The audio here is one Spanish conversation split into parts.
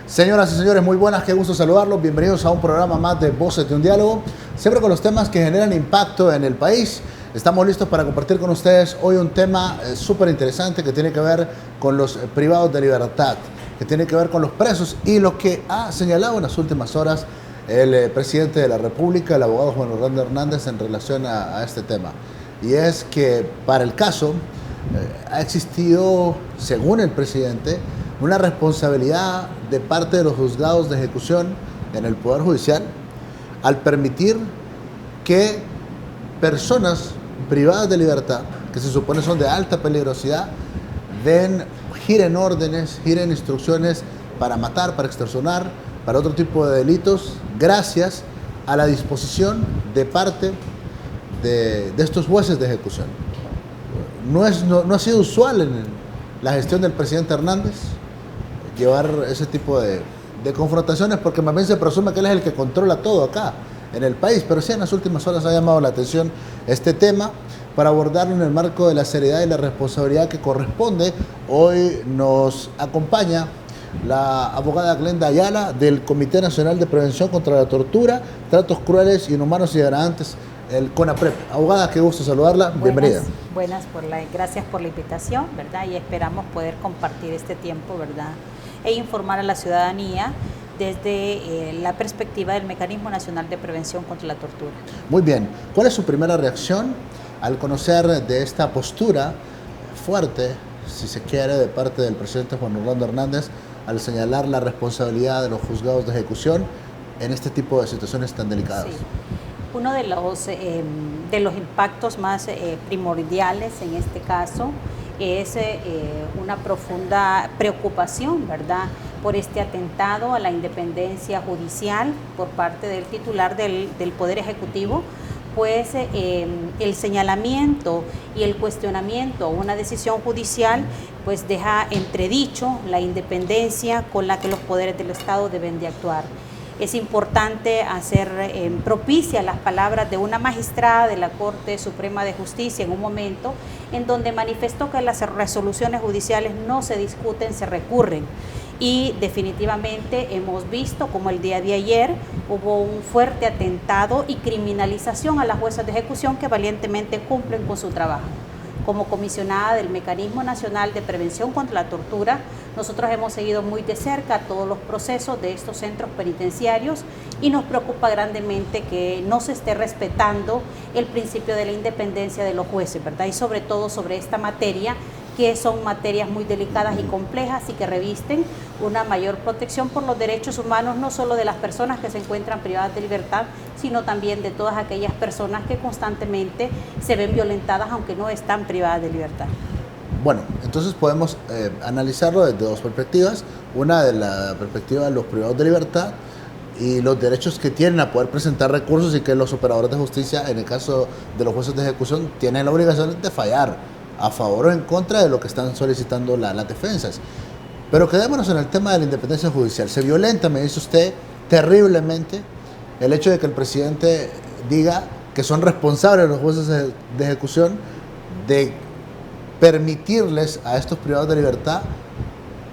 Señoras y señores, muy buenas, qué gusto saludarlos. Bienvenidos a un programa más de Voces de un Diálogo, siempre con los temas que generan impacto en el país. Estamos listos para compartir con ustedes hoy un tema súper interesante que tiene que ver con los privados de libertad, que tiene que ver con los presos y lo que ha señalado en las últimas horas el presidente de la República, el abogado Juan Orlando Hernández, en relación a este tema. Y es que para el caso ha existido, según el presidente, una responsabilidad de parte de los juzgados de ejecución en el Poder Judicial al permitir que personas privadas de libertad, que se supone son de alta peligrosidad, giren órdenes, giren instrucciones para matar, para extorsionar, para otro tipo de delitos, gracias a la disposición de parte de estos jueces de ejecución. No ha sido usual en la gestión del presidente Hernández llevar ese tipo de confrontaciones, porque más bien se presume que él es el que controla todo acá en el país, pero sí en las últimas horas ha llamado la atención este tema para abordarlo en el marco de la seriedad y la responsabilidad que corresponde. Hoy nos acompaña la abogada Glenda Ayala del Comité Nacional de Prevención contra la Tortura, Tratos Crueles, Inhumanos y Degradantes, el CONAPREP. Abogada, qué gusto saludarla, bienvenida. Gracias por la invitación, ¿verdad? Y esperamos poder compartir este tiempo, ¿verdad? E informar a la ciudadanía desde la perspectiva del Mecanismo Nacional de Prevención contra la Tortura. Muy bien, ¿cuál es su primera reacción al conocer de esta postura fuerte, si se quiere, de parte del presidente Juan Orlando Hernández al señalar la responsabilidad de los juzgados de ejecución en este tipo de situaciones tan delicadas? Sí. Uno de los impactos más primordiales en este caso es una profunda preocupación, ¿verdad?, por este atentado a la independencia judicial por parte del titular del Poder Ejecutivo, pues el señalamiento y el cuestionamiento a una decisión judicial pues deja entredicho la independencia con la que los poderes del Estado deben de actuar. Es importante hacer propicia las palabras de una magistrada de la Corte Suprema de Justicia en un momento en donde manifestó que las resoluciones judiciales no se discuten, se recurren. Y definitivamente hemos visto como el día de ayer hubo un fuerte atentado y criminalización a las juezas de ejecución que valientemente cumplen con su trabajo. Como comisionada del Mecanismo Nacional de Prevención contra la Tortura, nosotros hemos seguido muy de cerca todos los procesos de estos centros penitenciarios y nos preocupa grandemente que no se esté respetando el principio de la independencia de los jueces, ¿verdad? Y sobre todo sobre esta materia, que son materias muy delicadas y complejas y que revisten una mayor protección por los derechos humanos, no solo de las personas que se encuentran privadas de libertad, sino también de todas aquellas personas que constantemente se ven violentadas aunque no están privadas de libertad. Bueno, entonces podemos analizarlo desde dos perspectivas. Una de la perspectiva de los privados de libertad y los derechos que tienen a poder presentar recursos, y que los operadores de justicia, en el caso de los jueces de ejecución, tienen la obligación de fallar a favor o en contra de lo que están solicitando las defensas. Pero quedémonos en el tema de la independencia judicial. Se violenta, me dice usted, terriblemente el hecho de que el presidente diga que son responsables los jueces de ejecución de permitirles a estos privados de libertad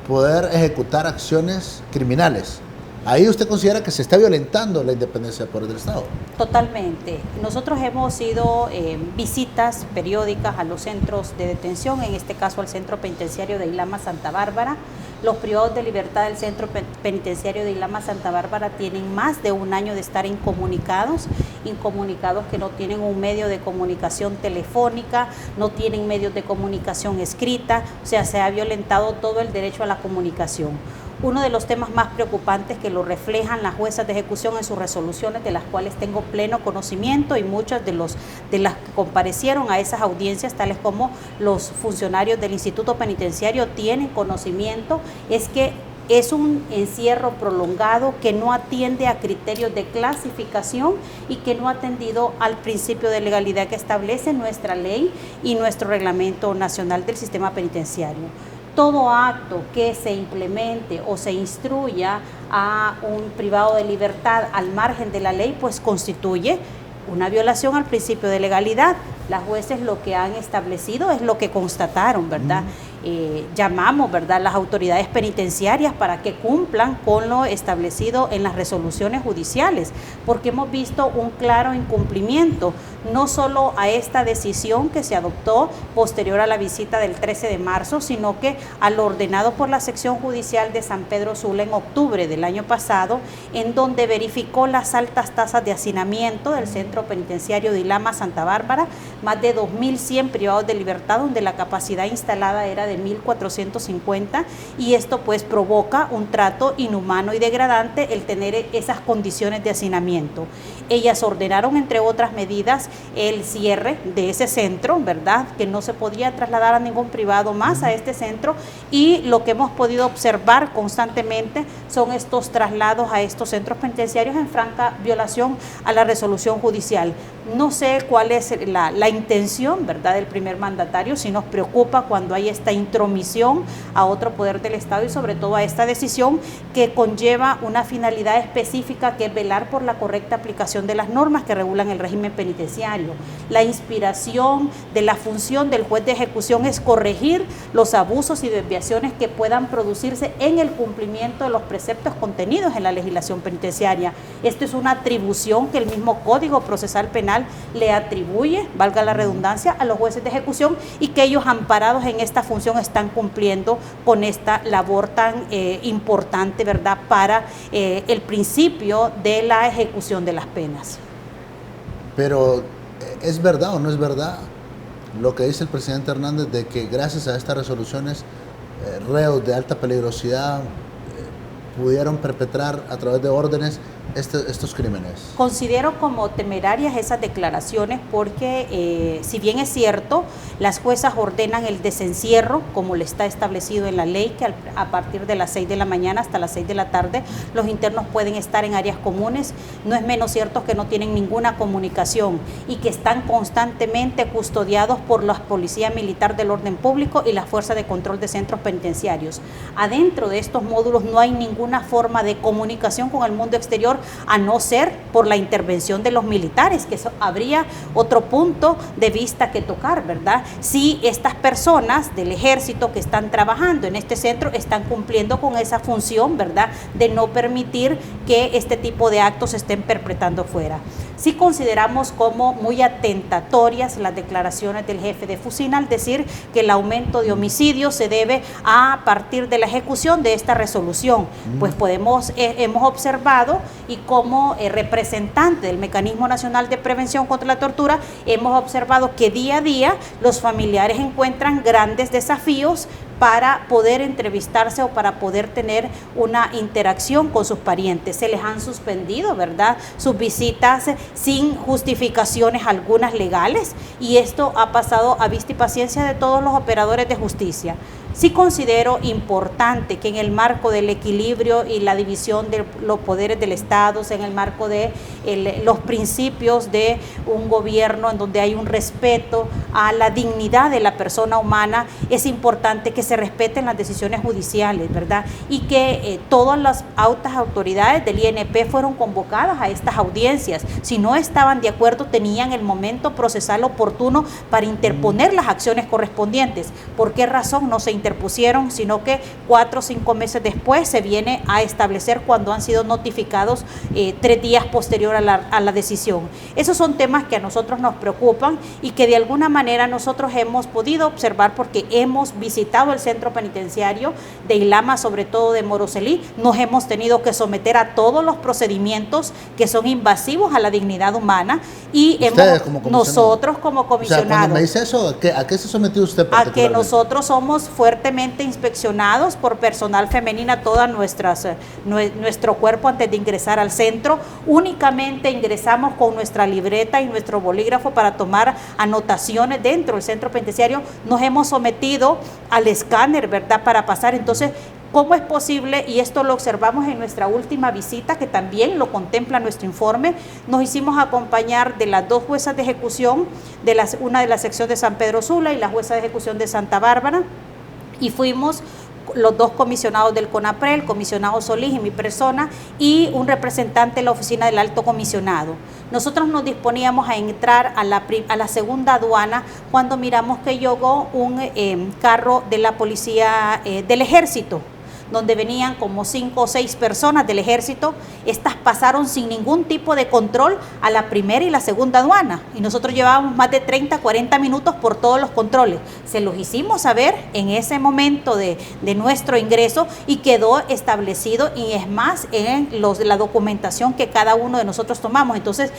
poder ejecutar acciones criminales. Ahí usted considera que se está violentando la independencia por el Estado. Totalmente. Nosotros hemos ido visitas periódicas a los centros de detención, en este caso al centro penitenciario de Ilama Santa Bárbara. Los privados de libertad del centro penitenciario de Ilama Santa Bárbara tienen más de un año de estar incomunicados que no tienen un medio de comunicación telefónica, no tienen medios de comunicación escrita, o sea, se ha violentado todo el derecho a la comunicación. Uno de los temas más preocupantes que lo reflejan las juezas de ejecución en sus resoluciones, de las cuales tengo pleno conocimiento, y muchas de las que comparecieron a esas audiencias, tales como los funcionarios del Instituto Penitenciario, tienen conocimiento, es que es un encierro prolongado que no atiende a criterios de clasificación y que no ha atendido al principio de legalidad que establece nuestra ley y nuestro reglamento nacional del sistema penitenciario. Todo acto que se implemente o se instruya a un privado de libertad al margen de la ley, pues constituye una violación al principio de legalidad. Las jueces lo que han establecido es lo que constataron, ¿verdad? llamamos, ¿verdad?, las autoridades penitenciarias para que cumplan con lo establecido en las resoluciones judiciales, porque hemos visto un claro incumplimiento, no solo a esta decisión que se adoptó posterior a la visita del 13 de marzo, sino que a lo ordenado por la sección judicial de San Pedro Sula en octubre del año pasado, en donde verificó las altas tasas de hacinamiento del centro penitenciario de Ilama, Santa Bárbara, más de 2.100 privados de libertad, donde la capacidad instalada era de 1.450, y esto pues provoca un trato inhumano y degradante el tener esas condiciones de hacinamiento. Ellas ordenaron, entre otras medidas, el cierre de ese centro, ¿verdad?, que no se podía trasladar a ningún privado más a este centro, y lo que hemos podido observar constantemente son estos traslados a estos centros penitenciarios en franca violación a la resolución judicial. No sé cuál es la intención, ¿verdad?, del primer mandatario, si nos preocupa cuando hay esta intromisión a otro poder del Estado y sobre todo a esta decisión que conlleva una finalidad específica, que es velar por la correcta aplicación de las normas que regulan el régimen penitenciario. La inspiración de la función del juez de ejecución es corregir los abusos y desviaciones que puedan producirse en el cumplimiento de los preceptos contenidos en la legislación penitenciaria. Esto es una atribución que el mismo Código Procesal Penal le atribuye, valga la redundancia, a los jueces de ejecución, y que ellos, amparados en esta función, están cumpliendo con esta labor tan importante, ¿verdad?, para el principio de la ejecución de las penas. Pero, ¿es verdad o no es verdad lo que dice el presidente Hernández de que gracias a estas resoluciones reos de alta peligrosidad pudieron perpetrar a través de órdenes estos crímenes? Considero como temerarias esas declaraciones porque si bien es cierto, las juezas ordenan el desencierro como le está establecido en la ley, que a partir de las 6 de la mañana hasta las 6 de la tarde los internos pueden estar en áreas comunes, no es menos cierto que no tienen ninguna comunicación y que están constantemente custodiados por la Policía Militar del Orden Público y la Fuerza de Control de Centros Penitenciarios. Adentro de estos módulos no hay ninguna forma de comunicación con el mundo exterior, a no ser por la intervención de los militares, que eso habría otro punto de vista que tocar, ¿verdad? Si estas personas del ejército que están trabajando en este centro están cumpliendo con esa función, ¿verdad?, de no permitir que este tipo de actos se estén perpetrando fuera. Sí consideramos como muy atentatorias las declaraciones del jefe de Fusina al decir que el aumento de homicidios se debe a partir de la ejecución de esta resolución. Pues hemos observado, y como representante del Mecanismo Nacional de Prevención contra la Tortura, hemos observado que día a día los familiares encuentran grandes desafíos para poder entrevistarse o para poder tener una interacción con sus parientes. Se les han suspendido, ¿verdad?, sus visitas sin justificaciones algunas legales, y esto ha pasado a vista y paciencia de todos los operadores de justicia. Sí considero importante que en el marco del equilibrio y la división de los poderes del Estado, en el marco de los principios de un gobierno en donde hay un respeto a la dignidad de la persona humana, es importante que se respeten las decisiones judiciales, ¿verdad? Y que todas las altas autoridades del INP fueron convocadas a estas audiencias. Si no estaban de acuerdo, tenían el momento procesal oportuno para interponer las acciones correspondientes. ¿Por qué razón no se interpusieron, sino que 4 o 5 meses después se viene a establecer cuando han sido notificados 3 días posterior a la decisión? Esos son temas que a nosotros nos preocupan y que de alguna manera nosotros hemos podido observar porque hemos visitado el centro penitenciario de Ilama, sobre todo de Moroselí. Nos hemos tenido que someter a todos los procedimientos que son invasivos a la dignidad humana, y nosotros como comisionados. O sea, cuando me dice eso, ¿a qué se sometió usted particularmente? A que nosotros somos fuertemente inspeccionados por personal femenina, nuestro cuerpo antes de ingresar al centro. Únicamente ingresamos con nuestra libreta y nuestro bolígrafo para tomar anotaciones dentro del centro penitenciario. Nos hemos sometido al escáner, ¿verdad?, para pasar. Entonces, ¿cómo es posible? Y esto lo observamos en nuestra última visita, que también lo contempla nuestro informe. Nos hicimos acompañar de las 2 juezas de ejecución, una de la sección de San Pedro Sula y la jueza de ejecución de Santa Bárbara, y fuimos los dos comisionados del CONAPRED, el comisionado Solís y mi persona, y un representante de la oficina del alto comisionado. Nosotros nos disponíamos a entrar a la segunda aduana cuando miramos que llegó un carro de la policía del ejército, donde venían como 5 o 6 personas del ejército. Estas pasaron sin ningún tipo de control a la primera y la segunda aduana, y nosotros llevábamos más de 30, 40 minutos por todos los controles. Se los hicimos saber en ese momento de nuestro ingreso y quedó establecido, y es más en la documentación que cada uno de nosotros tomamos. Entonces,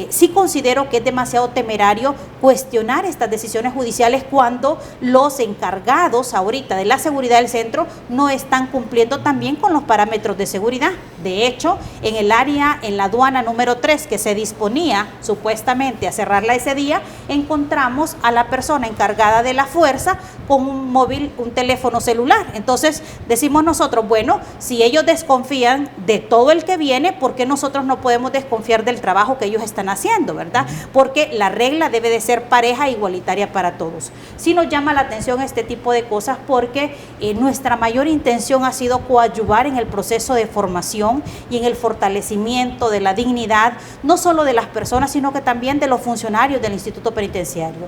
sí considero que es demasiado temerario cuestionar estas decisiones judiciales cuando los encargados ahorita de la seguridad del centro no están cumpliendo también con los parámetros de seguridad. De hecho, en el área, en la aduana número 3, que se disponía supuestamente a cerrarla ese día, encontramos a la persona encargada de la fuerza con un móvil, un teléfono celular. Entonces decimos nosotros, bueno, si ellos desconfían de todo el que viene, ¿por qué nosotros no podemos desconfiar del trabajo que ellos están haciendo, verdad? Porque la regla debe de ser pareja e igualitaria para todos. Sí nos llama la atención este tipo de cosas porque nuestra mayor intención ha sido coadyuvar en el proceso de formación y en el fortalecimiento de la dignidad, no solo de las personas, sino que también de los funcionarios del Instituto Penitenciario.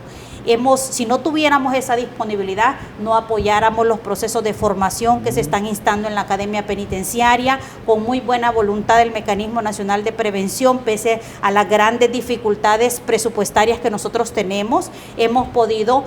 Si no tuviéramos esa disponibilidad, no apoyáramos los procesos de formación que se están instando en la Academia Penitenciaria, con muy buena voluntad del Mecanismo Nacional de Prevención, pese a las grandes dificultades presupuestarias que nosotros tenemos. Hemos podido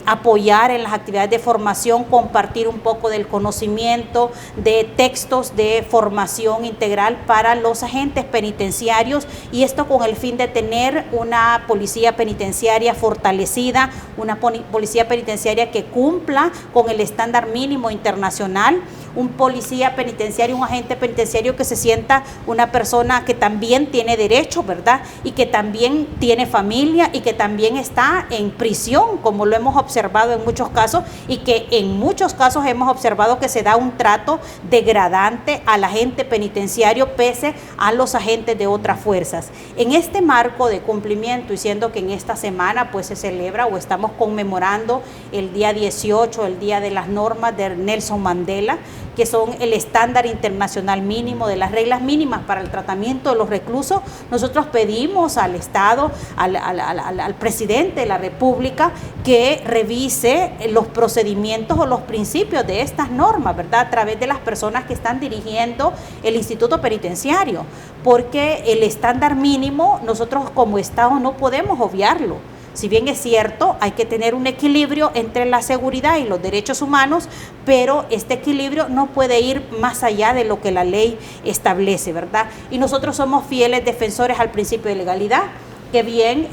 apoyar en las actividades de formación, compartir un poco del conocimiento, de textos de formación integral para los agentes penitenciarios, y esto con el fin de tener una policía penitenciaria fortalecida, una policía penitenciaria que cumpla con el estándar mínimo internacional, un policía penitenciario, un agente penitenciario que se sienta una persona que también tiene derechos, ¿verdad? Y que también tiene familia y que también está en prisión, como lo hemos observado en muchos casos, y que en muchos casos hemos observado que se da un trato degradante al agente penitenciario pese a los agentes de otras fuerzas. En este marco de cumplimiento, y siendo que en esta semana pues se celebra o estamos conmemorando el día 18, el Día de las Normas de Nelson Mandela, que son el estándar internacional mínimo de las reglas mínimas para el tratamiento de los reclusos, nosotros pedimos al Estado, al presidente de la República, que revise los procedimientos o los principios de estas normas, ¿verdad?, a través de las personas que están dirigiendo el Instituto Penitenciario, porque el estándar mínimo nosotros como Estado no podemos obviarlo. Si bien es cierto, hay que tener un equilibrio entre la seguridad y los derechos humanos, pero este equilibrio no puede ir más allá de lo que la ley establece, ¿verdad? Y nosotros somos fieles defensores al principio de legalidad, que bien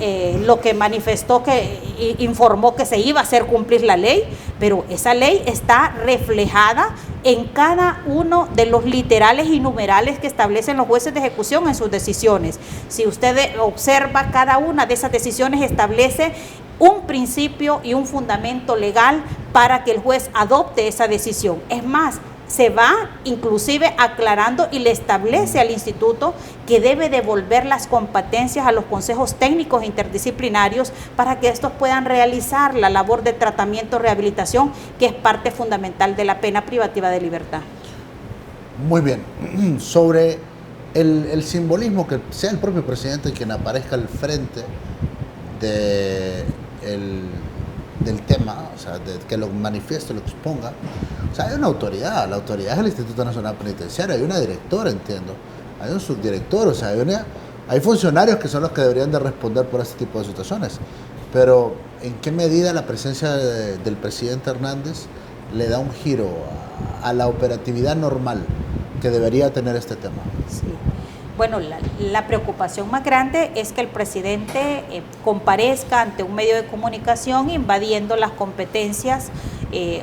lo que manifestó, que informó que se iba a hacer cumplir la ley, pero esa ley está reflejada en cada uno de los literales y numerales que establecen los jueces de ejecución en sus decisiones. Si usted observa, cada una de esas decisiones establece un principio y un fundamento legal para que el juez adopte esa decisión. Es más, se va inclusive aclarando y le establece al instituto que debe devolver las competencias a los consejos técnicos interdisciplinarios para que estos puedan realizar la labor de tratamiento, rehabilitación, que es parte fundamental de la pena privativa de libertad. Muy bien. Sobre el simbolismo, que sea el propio presidente quien aparezca al frente del tema, o sea, que lo manifieste, lo exponga. O sea, hay una autoridad, la autoridad es el Instituto Nacional Penitenciario, hay una directora, entiendo, hay un subdirector, o sea, hay funcionarios que son los que deberían de responder por este tipo de situaciones. Pero, ¿en qué medida la presencia del presidente Hernández le da un giro a la operatividad normal que debería tener este tema? Sí. Bueno, la preocupación más grande es que el presidente comparezca ante un medio de comunicación invadiendo las competencias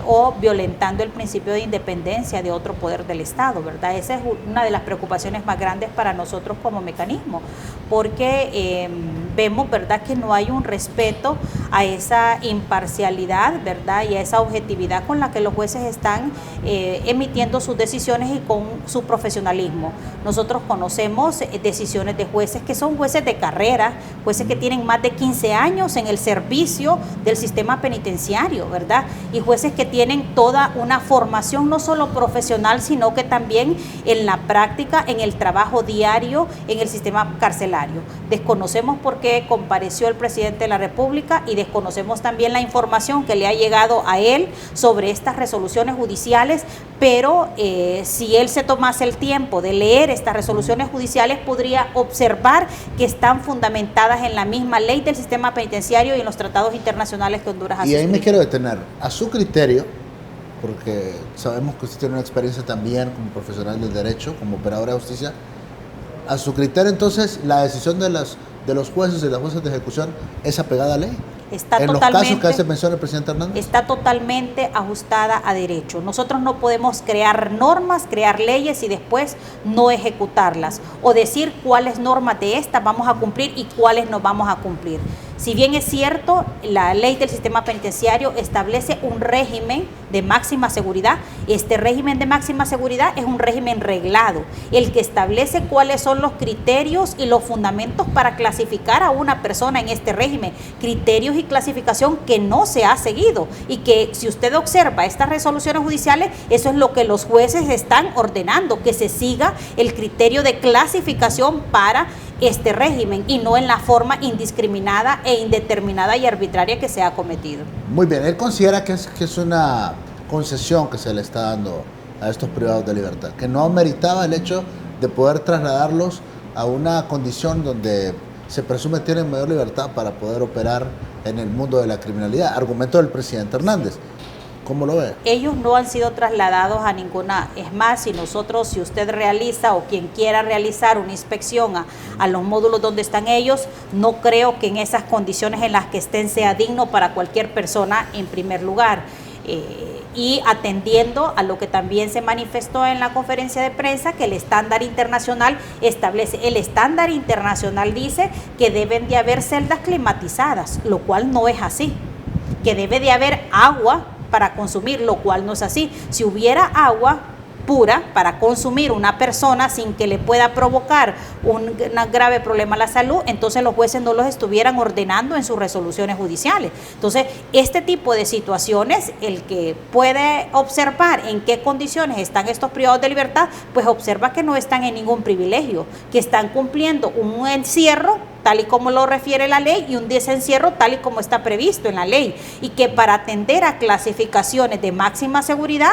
o violentando el principio de independencia de otro poder del Estado, ¿verdad? Esa es una de las preocupaciones más grandes para nosotros como mecanismo, porque vemos, ¿verdad?, que no hay un respeto a esa imparcialidad, ¿verdad?, y a esa objetividad con la que los jueces están emitiendo sus decisiones y con su profesionalismo. Nosotros conocemos decisiones de jueces que son jueces de carrera, jueces que tienen más de 15 años en el servicio del sistema penitenciario, ¿verdad?, y jueces que tienen toda una formación no solo profesional, sino que también en la práctica, en el trabajo diario, en el sistema carcelario. Desconocemos por qué compareció el presidente de la República y desconocemos también la información que le ha llegado a él sobre estas resoluciones judiciales, pero si él se tomase el tiempo de leer estas resoluciones judiciales, podría observar que están fundamentadas en la misma ley del sistema penitenciario y en los tratados internacionales que Honduras ha suscrito. Y ahí me quiero detener. A su criterio, porque sabemos que usted tiene una experiencia también como profesional del derecho, como operadora de justicia, a su criterio entonces la decisión de los jueces y las jueces de ejecución es apegada a ley. Está en los casos que hace mención el presidente Hernández. Está totalmente ajustada a derecho. Nosotros no podemos crear normas, crear leyes y después no ejecutarlas o decir cuáles normas de estas vamos a cumplir y cuáles no vamos a cumplir. Si bien es cierto, la ley del sistema penitenciario establece un régimen de máxima seguridad, este régimen de máxima seguridad es un régimen reglado, el que establece cuáles son los criterios y los fundamentos para clasificar a una persona en este régimen, criterios y clasificación que no se ha seguido y que si usted observa estas resoluciones judiciales, eso es lo que los jueces están ordenando, que se siga el criterio de clasificación para este régimen y no en la forma indiscriminada e indeterminada y arbitraria que se ha cometido. Muy bien, él considera que es una concesión que se le está dando a estos privados de libertad, que no meritaba el hecho de poder trasladarlos a una condición donde se presume tienen mayor libertad para poder operar en el mundo de la criminalidad. Argumento del presidente Hernández. ¿Cómo lo ve? Ellos no han sido trasladados a ninguna. Es más, si usted realiza o quien quiera realizar una inspección a los módulos donde están ellos, no creo que en esas condiciones en las que estén sea digno para cualquier persona en primer lugar. Y atendiendo a lo que también se manifestó en la conferencia de prensa, que el estándar internacional dice que deben de haber celdas climatizadas, lo cual no es así, que debe de haber agua para consumir, lo cual no es así. Si hubiera agua pura para consumir una persona sin que le pueda provocar un grave problema a la salud, entonces los jueces no los estuvieran ordenando en sus resoluciones judiciales. Entonces, este tipo de situaciones, el que puede observar en qué condiciones están estos privados de libertad, pues observa que no están en ningún privilegio, que están cumpliendo un encierro tal y como lo refiere la ley y un desencierro tal y como está previsto en la ley, y que para atender a clasificaciones de máxima seguridad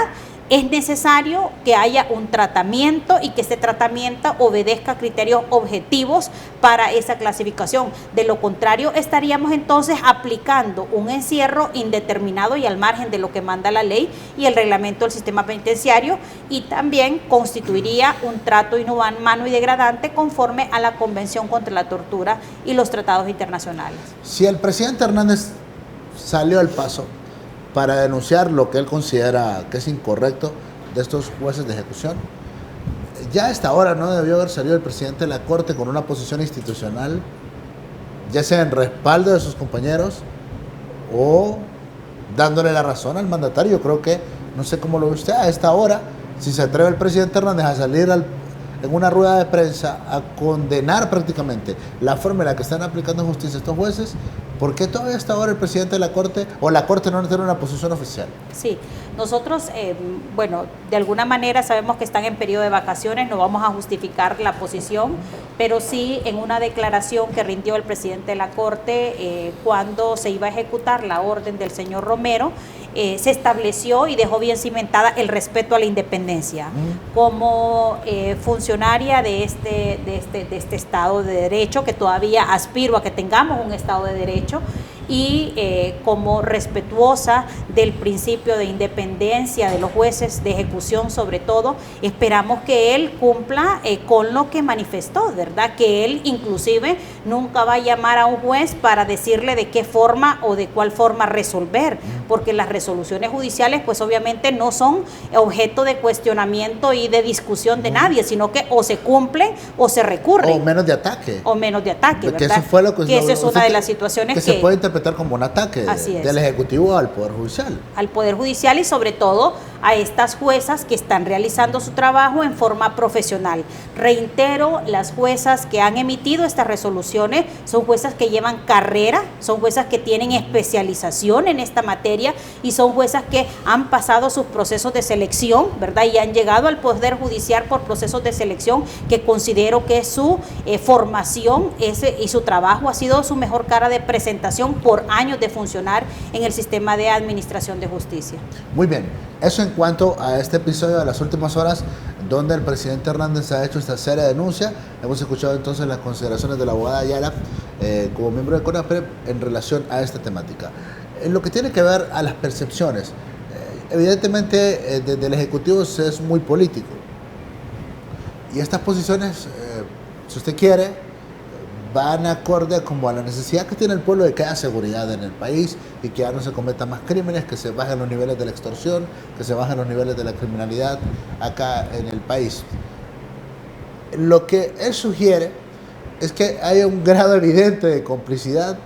es necesario que haya un tratamiento y que ese tratamiento obedezca criterios objetivos para esa clasificación. De lo contrario, estaríamos entonces aplicando un encierro indeterminado y al margen de lo que manda la ley y el reglamento del sistema penitenciario, y también constituiría un trato inhumano y degradante conforme a la Convención contra la Tortura y los tratados internacionales. Si el presidente Hernández salió al paso para denunciar lo que él considera que es incorrecto de estos jueces de ejecución, ya a esta hora no debió haber salido el presidente de la Corte con una posición institucional, ya sea en respaldo de sus compañeros o dándole la razón al mandatario. Yo creo que, no sé cómo lo ve usted, a esta hora, si se atreve el presidente Hernández a salir en una rueda de prensa a condenar prácticamente la forma en la que están aplicando justicia estos jueces, ¿por qué todavía hasta ahora el presidente de la Corte o la Corte no tiene una posición oficial? Sí, nosotros, de alguna manera sabemos que están en periodo de vacaciones, no vamos a justificar la posición, pero sí en una declaración que rindió el presidente de la Corte cuando se iba a ejecutar la orden del señor Romero, se estableció y dejó bien cimentada el respeto a la independencia. Como funcionaria de este Estado de Derecho, que todavía aspiro a que tengamos un Estado de Derecho, y como respetuosa del principio de independencia de los jueces de ejecución, sobre todo, esperamos que él cumpla con lo que manifestó, ¿verdad? Que él inclusive nunca va a llamar a un juez para decirle de qué forma o de cuál forma resolver, porque las resoluciones judiciales pues obviamente no son objeto de cuestionamiento y de discusión de nadie, sino que o se cumplen o se recurren. O menos de ataque. O menos de ataque, ¿verdad? Que eso fue lo que esa es una de las situaciones que se puede interpretar como un ataque del Ejecutivo al Poder Judicial. Al Poder Judicial y sobre todo a estas juezas que están realizando su trabajo en forma profesional. Reitero, las juezas que han emitido estas resoluciones son juezas que llevan carrera, son juezas que tienen especialización en esta materia y son juezas que han pasado sus procesos de selección, ¿verdad? Y han llegado al Poder Judicial por procesos de selección que considero que su formación y su trabajo ha sido su mejor cara de presentación por años de funcionar en el sistema de administración de justicia. Muy bien, eso en cuanto a este episodio de las últimas horas donde el presidente Hernández ha hecho esta seria denuncia. Hemos escuchado entonces las consideraciones de la abogada Ayala como miembro de CONAPRED en relación a esta temática. En lo que tiene que ver a las percepciones, evidentemente desde el Ejecutivo se es muy político y estas posiciones, si usted quiere, van acorde como a la necesidad que tiene el pueblo de que haya seguridad en el país y que ya no se cometan más crímenes, que se bajen los niveles de la extorsión, que se bajen los niveles de la criminalidad acá en el país. Lo que él sugiere es que haya un grado evidente de complicidad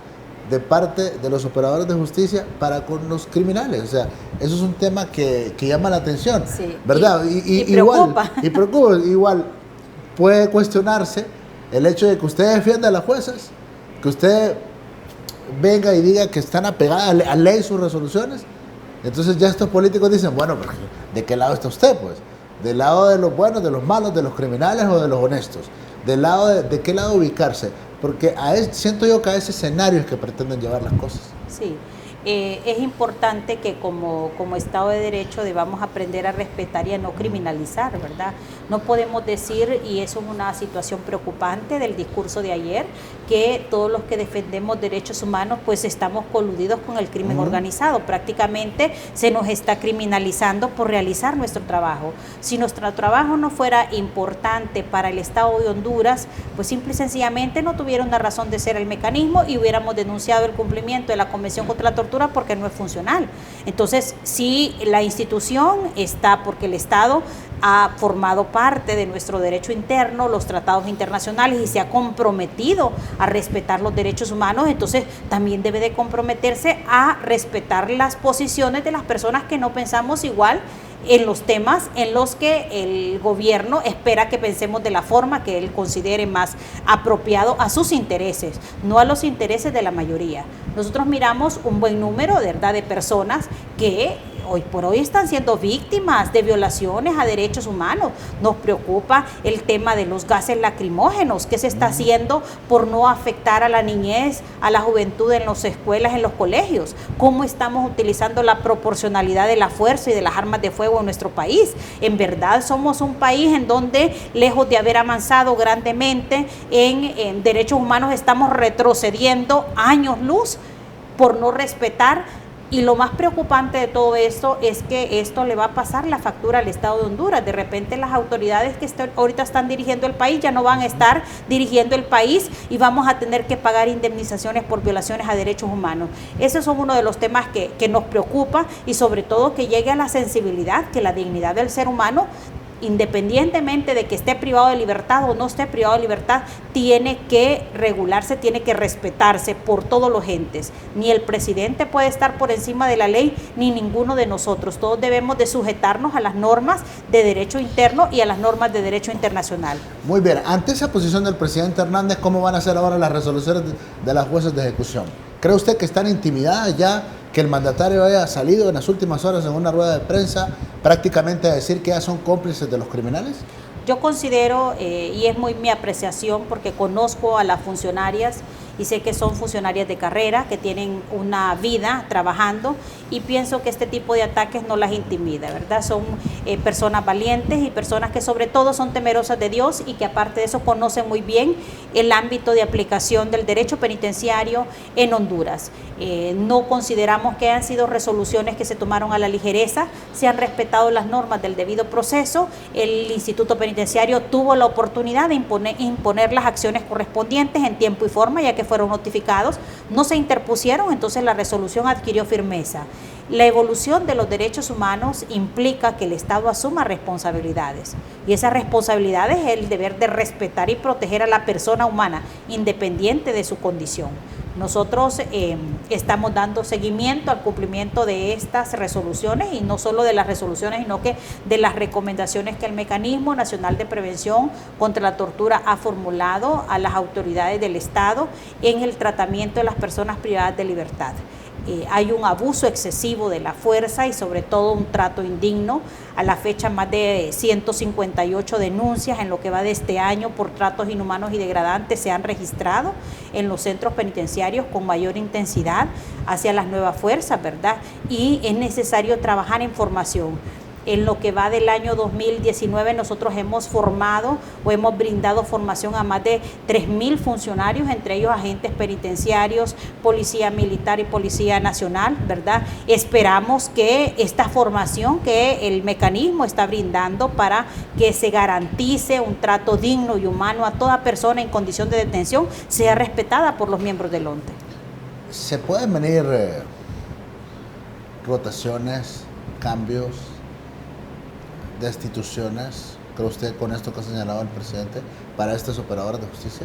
de parte de los operadores de justicia para con los criminales. O sea, eso es un tema que llama la atención, sí, ¿verdad? Y preocupa. Igual puede cuestionarse el hecho de que usted defienda a las juezas, que usted venga y diga que están apegadas a ley sus resoluciones. Entonces ya estos políticos dicen, bueno, ¿de qué lado está usted? Pues, ¿del lado de los buenos, de los malos, de los criminales o de los honestos? ¿Del lado de qué lado ubicarse? Porque siento yo que a ese escenario es que pretenden llevar las cosas. Sí. Es importante que como Estado de Derecho debamos aprender a respetar y a no criminalizar, ¿verdad? No podemos decir, y eso es una situación preocupante del discurso de ayer, que todos los que defendemos derechos humanos pues estamos coludidos con el crimen organizado. Prácticamente se nos está criminalizando por realizar nuestro trabajo. Si nuestro trabajo no fuera importante para el Estado de Honduras, pues simple y sencillamente no tuviera una razón de ser el mecanismo y hubiéramos denunciado el cumplimiento de la Convención contra la Tortura porque no es funcional. Entonces, si la institución está porque el Estado ha formado parte de nuestro derecho interno, los tratados internacionales y se ha comprometido a respetar los derechos humanos, entonces también debe de comprometerse a respetar las posiciones de las personas que no pensamos igual en los temas en los que el gobierno espera que pensemos de la forma que él considere más apropiado a sus intereses, no a los intereses de la mayoría. Nosotros miramos un buen número, ¿verdad?, de personas que hoy por hoy están siendo víctimas de violaciones a derechos humanos. Nos preocupa el tema de los gases lacrimógenos, que se está haciendo por no afectar a la niñez, a la juventud en las escuelas, en los colegios. Cómo estamos utilizando la proporcionalidad de la fuerza y de las armas de fuego en nuestro país. En verdad somos un país en donde, lejos de haber avanzado grandemente en derechos humanos, estamos retrocediendo años luz por no respetar. Y lo más preocupante de todo esto es que esto le va a pasar la factura al Estado de Honduras. De repente las autoridades que ahorita están dirigiendo el país ya no van a estar dirigiendo el país y vamos a tener que pagar indemnizaciones por violaciones a derechos humanos. Esos son uno de los temas que nos preocupa y sobre todo que llegue a la sensibilidad, que la dignidad del ser humano, independientemente de que esté privado de libertad o no esté privado de libertad, tiene que regularse, tiene que respetarse por todos los entes. Ni el presidente puede estar por encima de la ley, ni ninguno de nosotros. Todos debemos de sujetarnos a las normas de derecho interno y a las normas de derecho internacional. Muy bien, ante esa posición del presidente Hernández, ¿cómo van a ser ahora las resoluciones de las jueces de ejecución? ¿Cree usted que están intimidadas ya, que el mandatario haya salido en las últimas horas en una rueda de prensa prácticamente a decir que ya son cómplices de los criminales? Yo considero, y es muy mi apreciación porque conozco a las funcionarias y sé que son funcionarias de carrera, que tienen una vida trabajando, y pienso que este tipo de ataques no las intimida, ¿verdad? Son personas valientes y personas que sobre todo son temerosas de Dios y que aparte de eso conocen muy bien el ámbito de aplicación del derecho penitenciario en Honduras. No consideramos que hayan sido resoluciones que se tomaron a la ligereza, se han respetado las normas del debido proceso, el Instituto Penitenciario tuvo la oportunidad de imponer las acciones correspondientes en tiempo y forma, ya que fueron notificados, no se interpusieron, entonces la resolución adquirió firmeza. La evolución de los derechos humanos implica que el Estado asuma responsabilidades, y esa responsabilidad es el deber de respetar y proteger a la persona humana, independiente de su condición. Nosotros estamos dando seguimiento al cumplimiento de estas resoluciones, y no solo de las resoluciones, sino que de las recomendaciones que el Mecanismo Nacional de Prevención contra la Tortura ha formulado a las autoridades del Estado en el tratamiento de las personas privadas de libertad. Hay un abuso excesivo de la fuerza y sobre todo un trato indigno. A la fecha, más de 158 denuncias en lo que va de este año por tratos inhumanos y degradantes se han registrado en los centros penitenciarios con mayor intensidad hacia las nuevas fuerzas, ¿verdad? Y es necesario trabajar en formación. En lo que va del año 2019 nosotros hemos formado o hemos brindado formación a más de 3.000 funcionarios, entre ellos agentes penitenciarios, policía militar y policía nacional, ¿verdad? Esperamos que esta formación que el mecanismo está brindando para que se garantice un trato digno y humano a toda persona en condición de detención sea respetada por los miembros del ONTE. ¿Se pueden venir rotaciones, cambios, destituciones, cree usted, con esto que ha señalado el presidente, para estos operadores de justicia?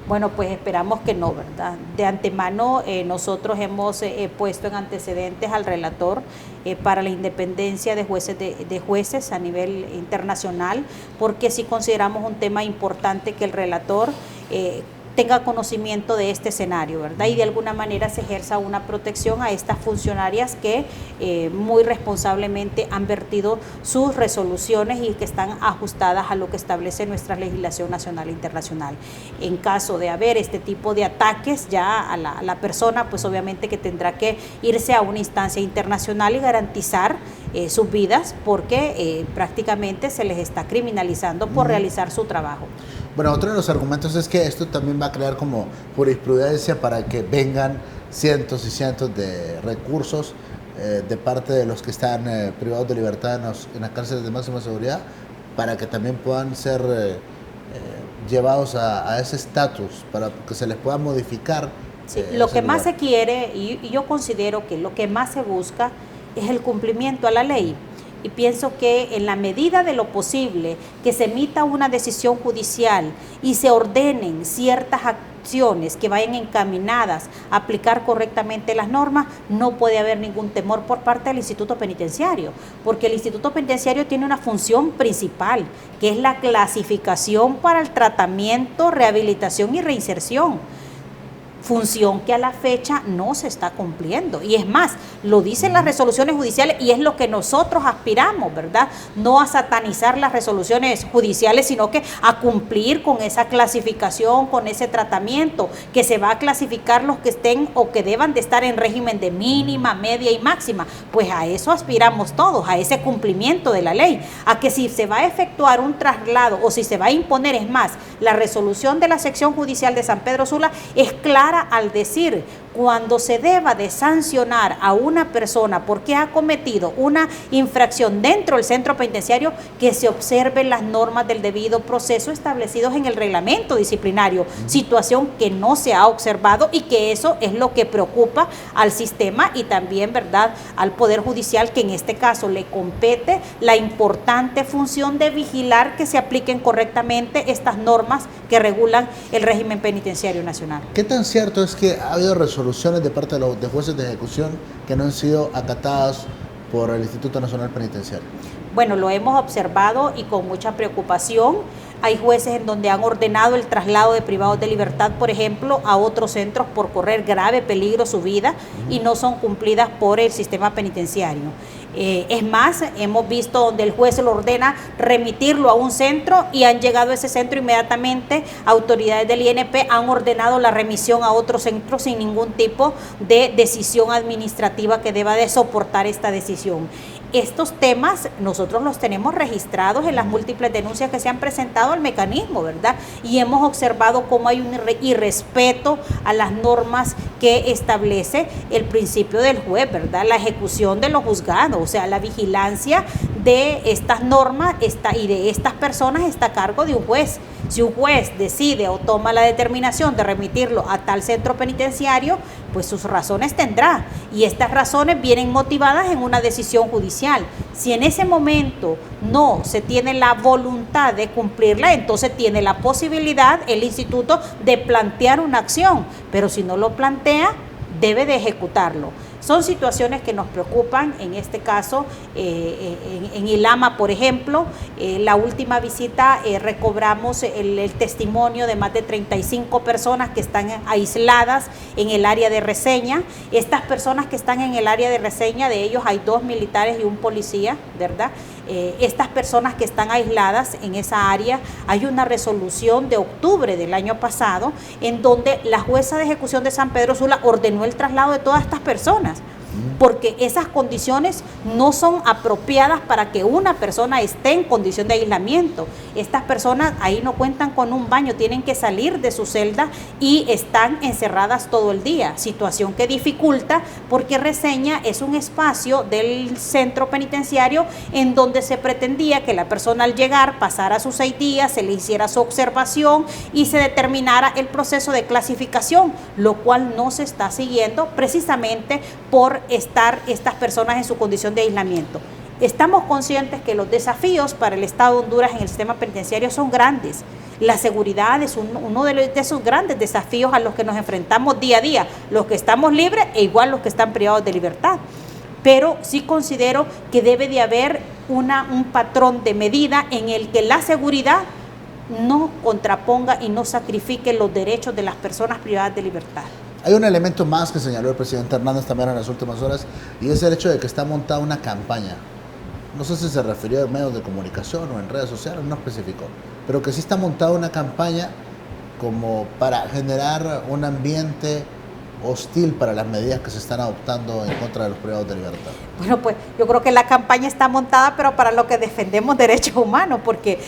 Bueno, pues esperamos que no, ¿verdad? De antemano nosotros hemos puesto en antecedentes al relator para la independencia de jueces a nivel internacional, porque sí consideramos un tema importante que el relator tenga conocimiento de este escenario, ¿verdad? Y de alguna manera se ejerza una protección a estas funcionarias que muy responsablemente han vertido sus resoluciones y que están ajustadas a lo que establece nuestra legislación nacional e internacional. En caso de haber este tipo de ataques ya a la persona, pues obviamente que tendrá que irse a una instancia internacional y garantizar sus vidas, porque prácticamente se les está criminalizando por realizar su trabajo. Bueno, otro de los argumentos es que esto también va a crear como jurisprudencia para que vengan cientos y cientos de recursos de parte de los que están privados de libertad en las cárceles de máxima seguridad, para que también puedan ser llevados a ese estatus, para que se les pueda modificar. Sí, lo que más se quiere, y yo considero que lo que más se busca es el cumplimiento a la ley. Y pienso que en la medida de lo posible que se emita una decisión judicial y se ordenen ciertas acciones que vayan encaminadas a aplicar correctamente las normas, no puede haber ningún temor por parte del Instituto Penitenciario, porque el Instituto Penitenciario tiene una función principal, que es la clasificación para el tratamiento, rehabilitación y reinserción. Función que a la fecha no se está cumpliendo, y es más, lo dicen las resoluciones judiciales y es lo que nosotros aspiramos, ¿verdad? No a satanizar las resoluciones judiciales, sino que a cumplir con esa clasificación, con ese tratamiento, que se va a clasificar los que estén o que deban de estar en régimen de mínima, media y máxima. Pues a eso aspiramos todos, a ese cumplimiento de la ley, a que si se va a efectuar un traslado o si se va a imponer, es más, la resolución de la sección judicial de San Pedro Sula es clara al decir, cuando se deba de sancionar a una persona porque ha cometido una infracción dentro del centro penitenciario, que se observen las normas del debido proceso establecidos en el reglamento disciplinario, situación que no se ha observado y que eso es lo que preocupa al sistema y también, ¿verdad?, al Poder Judicial, que en este caso le compete la importante función de vigilar que se apliquen correctamente estas normas que regulan el régimen penitenciario nacional. ¿Qué tan cierto es que ha habido resoluciones de parte de jueces de ejecución que no han sido acatadas por el Instituto Nacional Penitenciario? Bueno, lo hemos observado y con mucha preocupación. Hay jueces en donde han ordenado el traslado de privados de libertad, por ejemplo, a otros centros por correr grave peligro su vida y no son cumplidas por el sistema penitenciario. Es más, hemos visto donde el juez lo ordena remitirlo a un centro y han llegado a ese centro inmediatamente, autoridades del INP han ordenado la remisión a otro centro sin ningún tipo de decisión administrativa que deba de soportar esta decisión. Estos temas nosotros los tenemos registrados en las múltiples denuncias que se han presentado al mecanismo, ¿verdad? Y hemos observado cómo hay un irrespeto a las normas que establece el principio del juez, ¿verdad? La ejecución de los juzgados, o sea, la vigilancia de estas normas y de estas personas está a cargo de un juez. Si un juez decide o toma la determinación de remitirlo a tal centro penitenciario, pues sus razones tendrá, y estas razones vienen motivadas en una decisión judicial. Si en ese momento no se tiene la voluntad de cumplirla, entonces tiene la posibilidad el instituto de plantear una acción, pero si no lo plantea, debe de ejecutarlo. Son situaciones que nos preocupan, en este caso, en Ilama, por ejemplo, la última visita recobramos el testimonio de más de 35 personas que están aisladas en el área de reseña. Estas personas que están en el área de reseña, de ellos hay 2 militares y un policía, ¿verdad? Estas personas que están aisladas en esa área, hay una resolución de octubre del año pasado en donde la jueza de ejecución de San Pedro Sula ordenó el traslado de todas estas personas, porque esas condiciones no son apropiadas para que una persona esté en condición de aislamiento. Estas personas ahí no cuentan con un baño, tienen que salir de su celda y están encerradas todo el día, situación que dificulta porque Reseña es un espacio del centro penitenciario en donde se pretendía que la persona al llegar pasara sus 6 días, se le hiciera su observación y se determinara el proceso de clasificación, lo cual no se está siguiendo precisamente por estar estas personas en su condición de aislamiento. Estamos conscientes que los desafíos para el Estado de Honduras en el sistema penitenciario son grandes. La seguridad es uno de esos grandes desafíos a los que nos enfrentamos día a día, los que estamos libres e igual los que están privados de libertad. Pero sí considero que debe de haber un patrón de medida en el que la seguridad no contraponga y no sacrifique los derechos de las personas privadas de libertad. Hay un elemento más que señaló el presidente Hernández también en las últimas horas, y es el hecho de que está montada una campaña. No sé si se refirió en medios de comunicación o en redes sociales, no especificó, pero que sí está montada una campaña como para generar un ambiente hostil para las medidas que se están adoptando en contra de los privados de libertad. Bueno, pues yo creo que la campaña está montada, pero para lo que defendemos derechos humanos, porque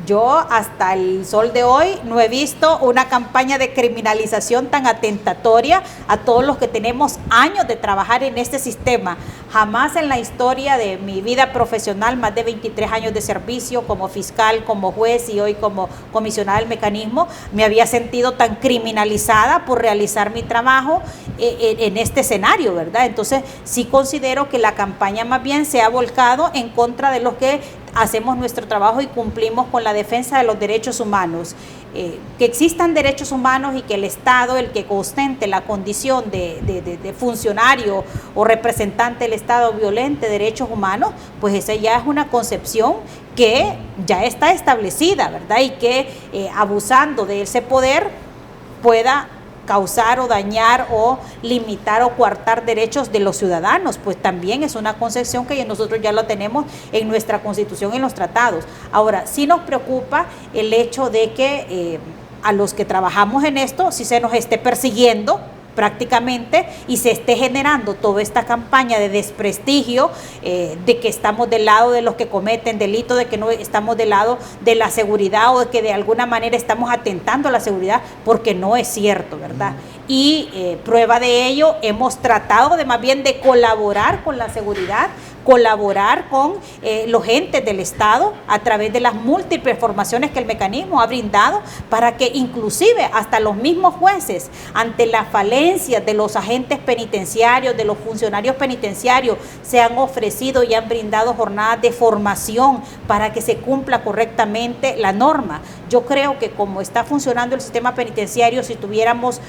yo hasta el sol de hoy no he visto una campaña de criminalización tan atentatoria a todos los que tenemos años de trabajar en este sistema. Jamás en la historia de mi vida profesional, más de 23 años de servicio como fiscal, como juez y hoy como comisionada del mecanismo, me había sentido tan criminalizada por realizar mi trabajo en este escenario, ¿verdad? Entonces sí considero que la campaña más bien se ha volcado en contra de los que hacemos nuestro trabajo y cumplimos con la defensa de los derechos humanos. Que existan derechos humanos y que el Estado, el que ostente la condición de funcionario o representante del Estado violente derechos humanos, pues esa ya es una concepción que ya está establecida, ¿verdad? Y que abusando de ese poder pueda causar o dañar o limitar o coartar derechos de los ciudadanos, pues también es una concepción que nosotros ya lo tenemos en nuestra Constitución y en los tratados. Ahora, sí nos preocupa el hecho de que a los que trabajamos en esto, si se nos esté persiguiendo prácticamente y se esté generando toda esta campaña de desprestigio, de que estamos del lado de los que cometen delitos, de que no estamos del lado de la seguridad o de que de alguna manera estamos atentando a la seguridad, porque no es cierto, ¿verdad? Y prueba de ello, hemos tratado de más bien de colaborar con la seguridad, colaborar con los entes del Estado a través de las múltiples formaciones que el mecanismo ha brindado para que inclusive hasta los mismos jueces, ante la falencia de los agentes penitenciarios, de los funcionarios penitenciarios, se han ofrecido y han brindado jornadas de formación para que se cumpla correctamente la norma. Yo creo que como está funcionando el sistema penitenciario, si tuviéramos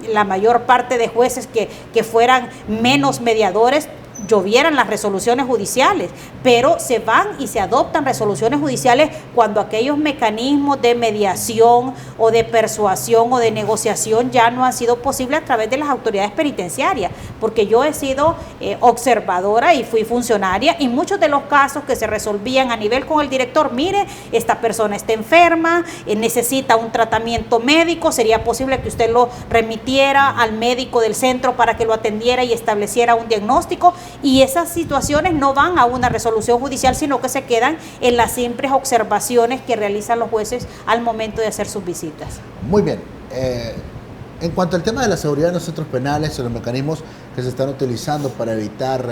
la mayor parte de jueces que fueran menos mediadores, llovieran las resoluciones judiciales, pero se van y se adoptan resoluciones judiciales cuando aquellos mecanismos de mediación o de persuasión o de negociación ya no han sido posibles a través de las autoridades penitenciarias, porque yo he sido observadora y fui funcionaria, y muchos de los casos que se resolvían a nivel con el director, mire, esta persona está enferma, necesita un tratamiento médico, sería posible que usted lo remitiera al médico del centro para que lo atendiera y estableciera un diagnóstico, y esas situaciones no van a una resolución judicial, sino que se quedan en las simples observaciones que realizan los jueces al momento de hacer sus visitas. Muy bien. En cuanto al tema de la seguridad en los centros penales y los mecanismos que se están utilizando para evitar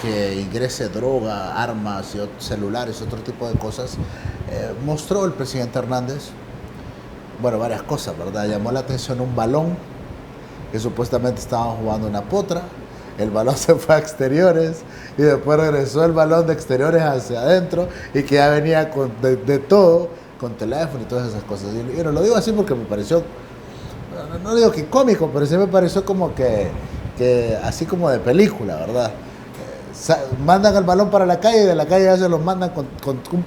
que ingrese droga, armas, y celulares, otro tipo de cosas, mostró el presidente Hernández, bueno, varias cosas, ¿verdad? Llamó la atención un balón que supuestamente estaban jugando una potra. El balón se fue a exteriores y después regresó el balón de exteriores hacia adentro, y que ya venía de todo, con teléfono y todas esas cosas. Y no lo digo así porque me pareció, no digo que cómico, pero sí me pareció como que así como de película, ¿verdad? Mandan el balón para la calle y de la calle ya se los mandan con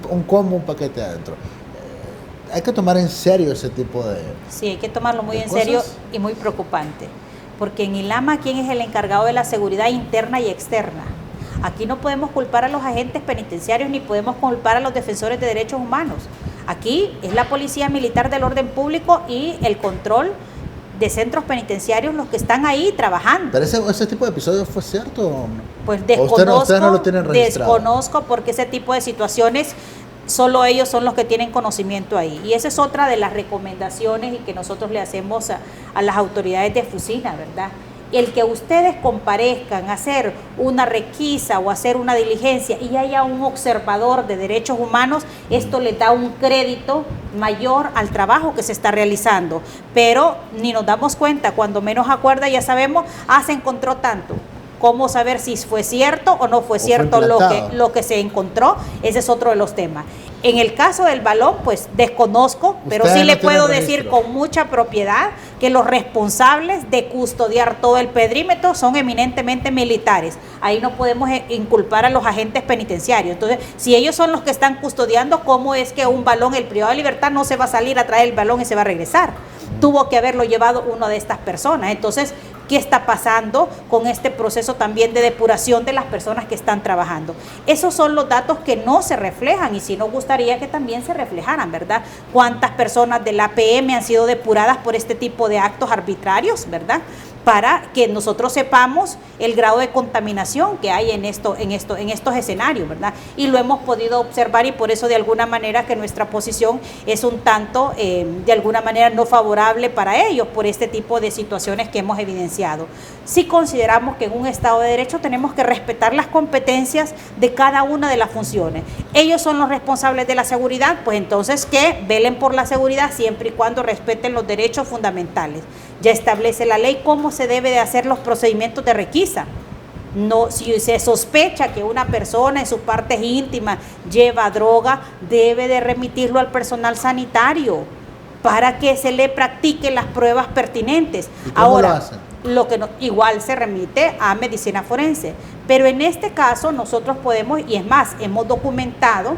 un combo, un paquete adentro. Hay que tomar en serio ese tipo de... Sí, hay que tomarlo muy en serio y muy preocupante. Porque en ILAMA, ¿quién es el encargado de la seguridad interna y externa? Aquí no podemos culpar a los agentes penitenciarios ni podemos culpar a los defensores de derechos humanos. Aquí es la Policía Militar del Orden Público y el control de centros penitenciarios los que están ahí trabajando. ¿Pero ese tipo de episodios fue cierto o no? Pues desconozco, ¿Ustedes no lo tienen registrado? Desconozco, porque ese tipo de situaciones solo ellos son los que tienen conocimiento ahí. Y esa es otra de las recomendaciones y que nosotros le hacemos a las autoridades de Fusina, ¿verdad? El que ustedes comparezcan a hacer una requisa o hacer una diligencia y haya un observador de derechos humanos, esto le da un crédito mayor al trabajo que se está realizando. Pero ni nos damos cuenta, cuando menos acuerda ya sabemos, se encontró tanto. ¿Cómo saber si fue cierto o no fue cierto lo que se encontró? Ese es otro de los temas. En el caso del balón, pues desconozco, pero sí le puedo decir con mucha propiedad que los responsables de custodiar todo el perímetro son eminentemente militares. Ahí no podemos inculpar a los agentes penitenciarios. Entonces, si ellos son los que están custodiando, ¿cómo es que un balón, el privado de libertad, no se va a salir a traer el balón y se va a regresar? Tuvo que haberlo llevado una de estas personas. Entonces, ¿qué está pasando con este proceso también de depuración de las personas que están trabajando? Esos son los datos que no se reflejan, y sí nos gustaría que también se reflejaran, ¿verdad? ¿Cuántas personas del APM han sido depuradas por este tipo de actos arbitrarios, ¿verdad? Para que nosotros sepamos el grado de contaminación que hay en estos escenarios, ¿verdad? Y lo hemos podido observar, y por eso de alguna manera que nuestra posición es un tanto, de alguna manera no favorable para ellos por este tipo de situaciones que hemos evidenciado. Sí consideramos que en un Estado de Derecho tenemos que respetar las competencias de cada una de las funciones. Ellos son los responsables de la seguridad, pues entonces que velen por la seguridad siempre y cuando respeten los derechos fundamentales. Ya establece la ley cómo se debe de hacer los procedimientos de requisa. No, si se sospecha que una persona en sus partes íntimas lleva droga, debe de remitirlo al personal sanitario para que se le practiquen las pruebas pertinentes. ¿Y cómo ahora lo hacen? Igual se remite a medicina forense, pero en este caso nosotros podemos, y es más, hemos documentado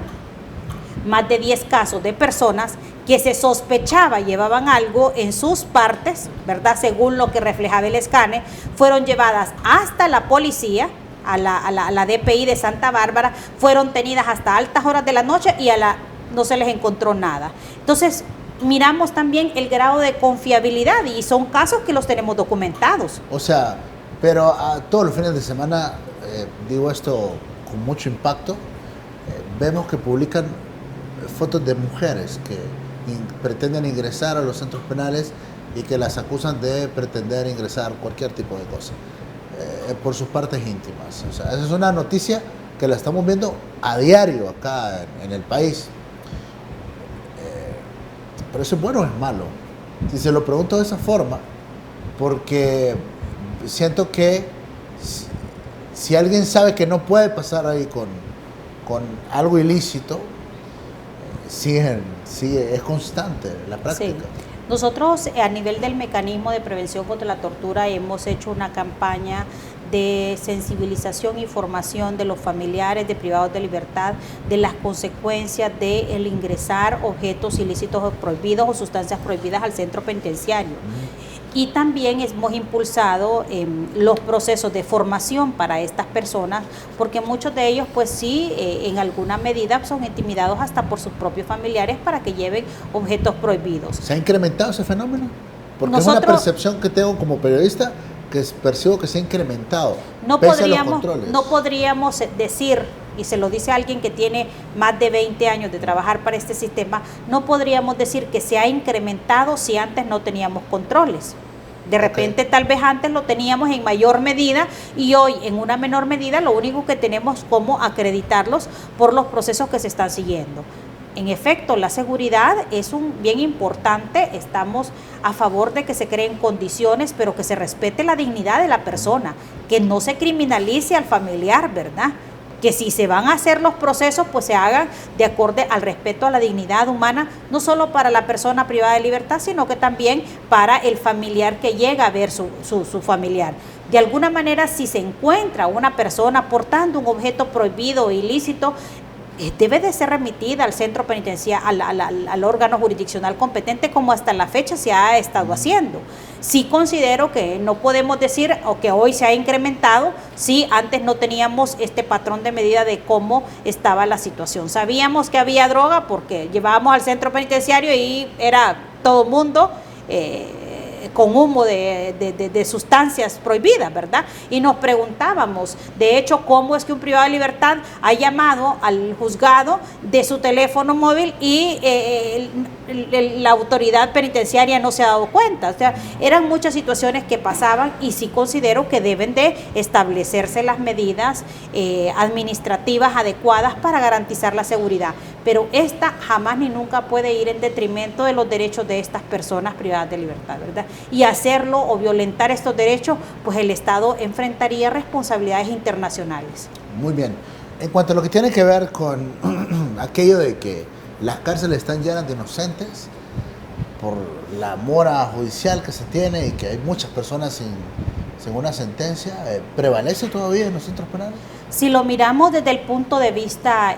más de 10 casos de personas que se sospechaba llevaban algo en sus partes, ¿verdad? Según lo que reflejaba el escáner, fueron llevadas hasta la policía, a la DPI de Santa Bárbara, fueron tenidas hasta altas horas de la noche y no se les encontró nada. Entonces, miramos también el grado de confiabilidad, y son casos que los tenemos documentados. O sea, pero todos los fines de semana, digo esto con mucho impacto, vemos que publican fotos de mujeres que pretenden ingresar a los centros penales y que las acusan de pretender ingresar cualquier tipo de cosa por sus partes íntimas. O sea, esa es una noticia que la estamos viendo a diario acá en el país. Pero eso es bueno o es malo. Si se lo pregunto de esa forma, porque siento que si alguien sabe que no puede pasar ahí con algo ilícito, es constante la práctica. Sí. Nosotros a nivel del mecanismo de prevención contra la tortura hemos hecho una campaña de sensibilización y formación de los familiares de privados de libertad de las consecuencias de el ingresar objetos ilícitos o prohibidos o sustancias prohibidas al centro penitenciario. Y también hemos impulsado los procesos de formación para estas personas, porque muchos de ellos pues sí, en alguna medida son intimidados hasta por sus propios familiares para que lleven objetos prohibidos. ¿Se ha incrementado ese fenómeno? Porque es una percepción que tengo como periodista, que percibo que se ha incrementado, pese a los controles. No podríamos decir, y se lo dice alguien que tiene más de 20 años de trabajar para este sistema, no podríamos decir que se ha incrementado si antes no teníamos controles. De repente, tal vez antes lo teníamos en mayor medida y hoy en una menor medida, lo único que tenemos como acreditarlos por los procesos que se están siguiendo. En efecto, la seguridad es un bien importante, estamos a favor de que se creen condiciones, pero que se respete la dignidad de la persona, que no se criminalice al familiar, ¿verdad? Que si se van a hacer los procesos, pues se hagan de acuerdo al respeto a la dignidad humana, no solo para la persona privada de libertad, sino que también para el familiar que llega a ver su familiar. De alguna manera, si se encuentra una persona portando un objeto prohibido o ilícito, debe de ser remitida al centro penitenciario, al órgano jurisdiccional competente, como hasta la fecha se ha estado haciendo. Sí considero que no podemos decir o que hoy se ha incrementado si antes no teníamos este patrón de medida de cómo estaba la situación. Sabíamos que había droga porque llevábamos al centro penitenciario y era todo mundo con humo de sustancias prohibidas, ¿verdad? Y nos preguntábamos, de hecho, cómo es que un privado de libertad ha llamado al juzgado de su teléfono móvil y la autoridad penitenciaria no se ha dado cuenta. O sea, eran muchas situaciones que pasaban y sí considero que deben de establecerse las medidas administrativas adecuadas para garantizar la seguridad. Pero esta jamás ni nunca puede ir en detrimento de los derechos de estas personas privadas de libertad, ¿verdad? Y hacerlo o violentar estos derechos, pues el Estado enfrentaría responsabilidades internacionales. Muy bien. En cuanto a lo que tiene que ver con aquello de que las cárceles están llenas de inocentes por la mora judicial que se tiene y que hay muchas personas sin una sentencia, ¿prevalece todavía en los centros penales? Si lo miramos desde el punto de vista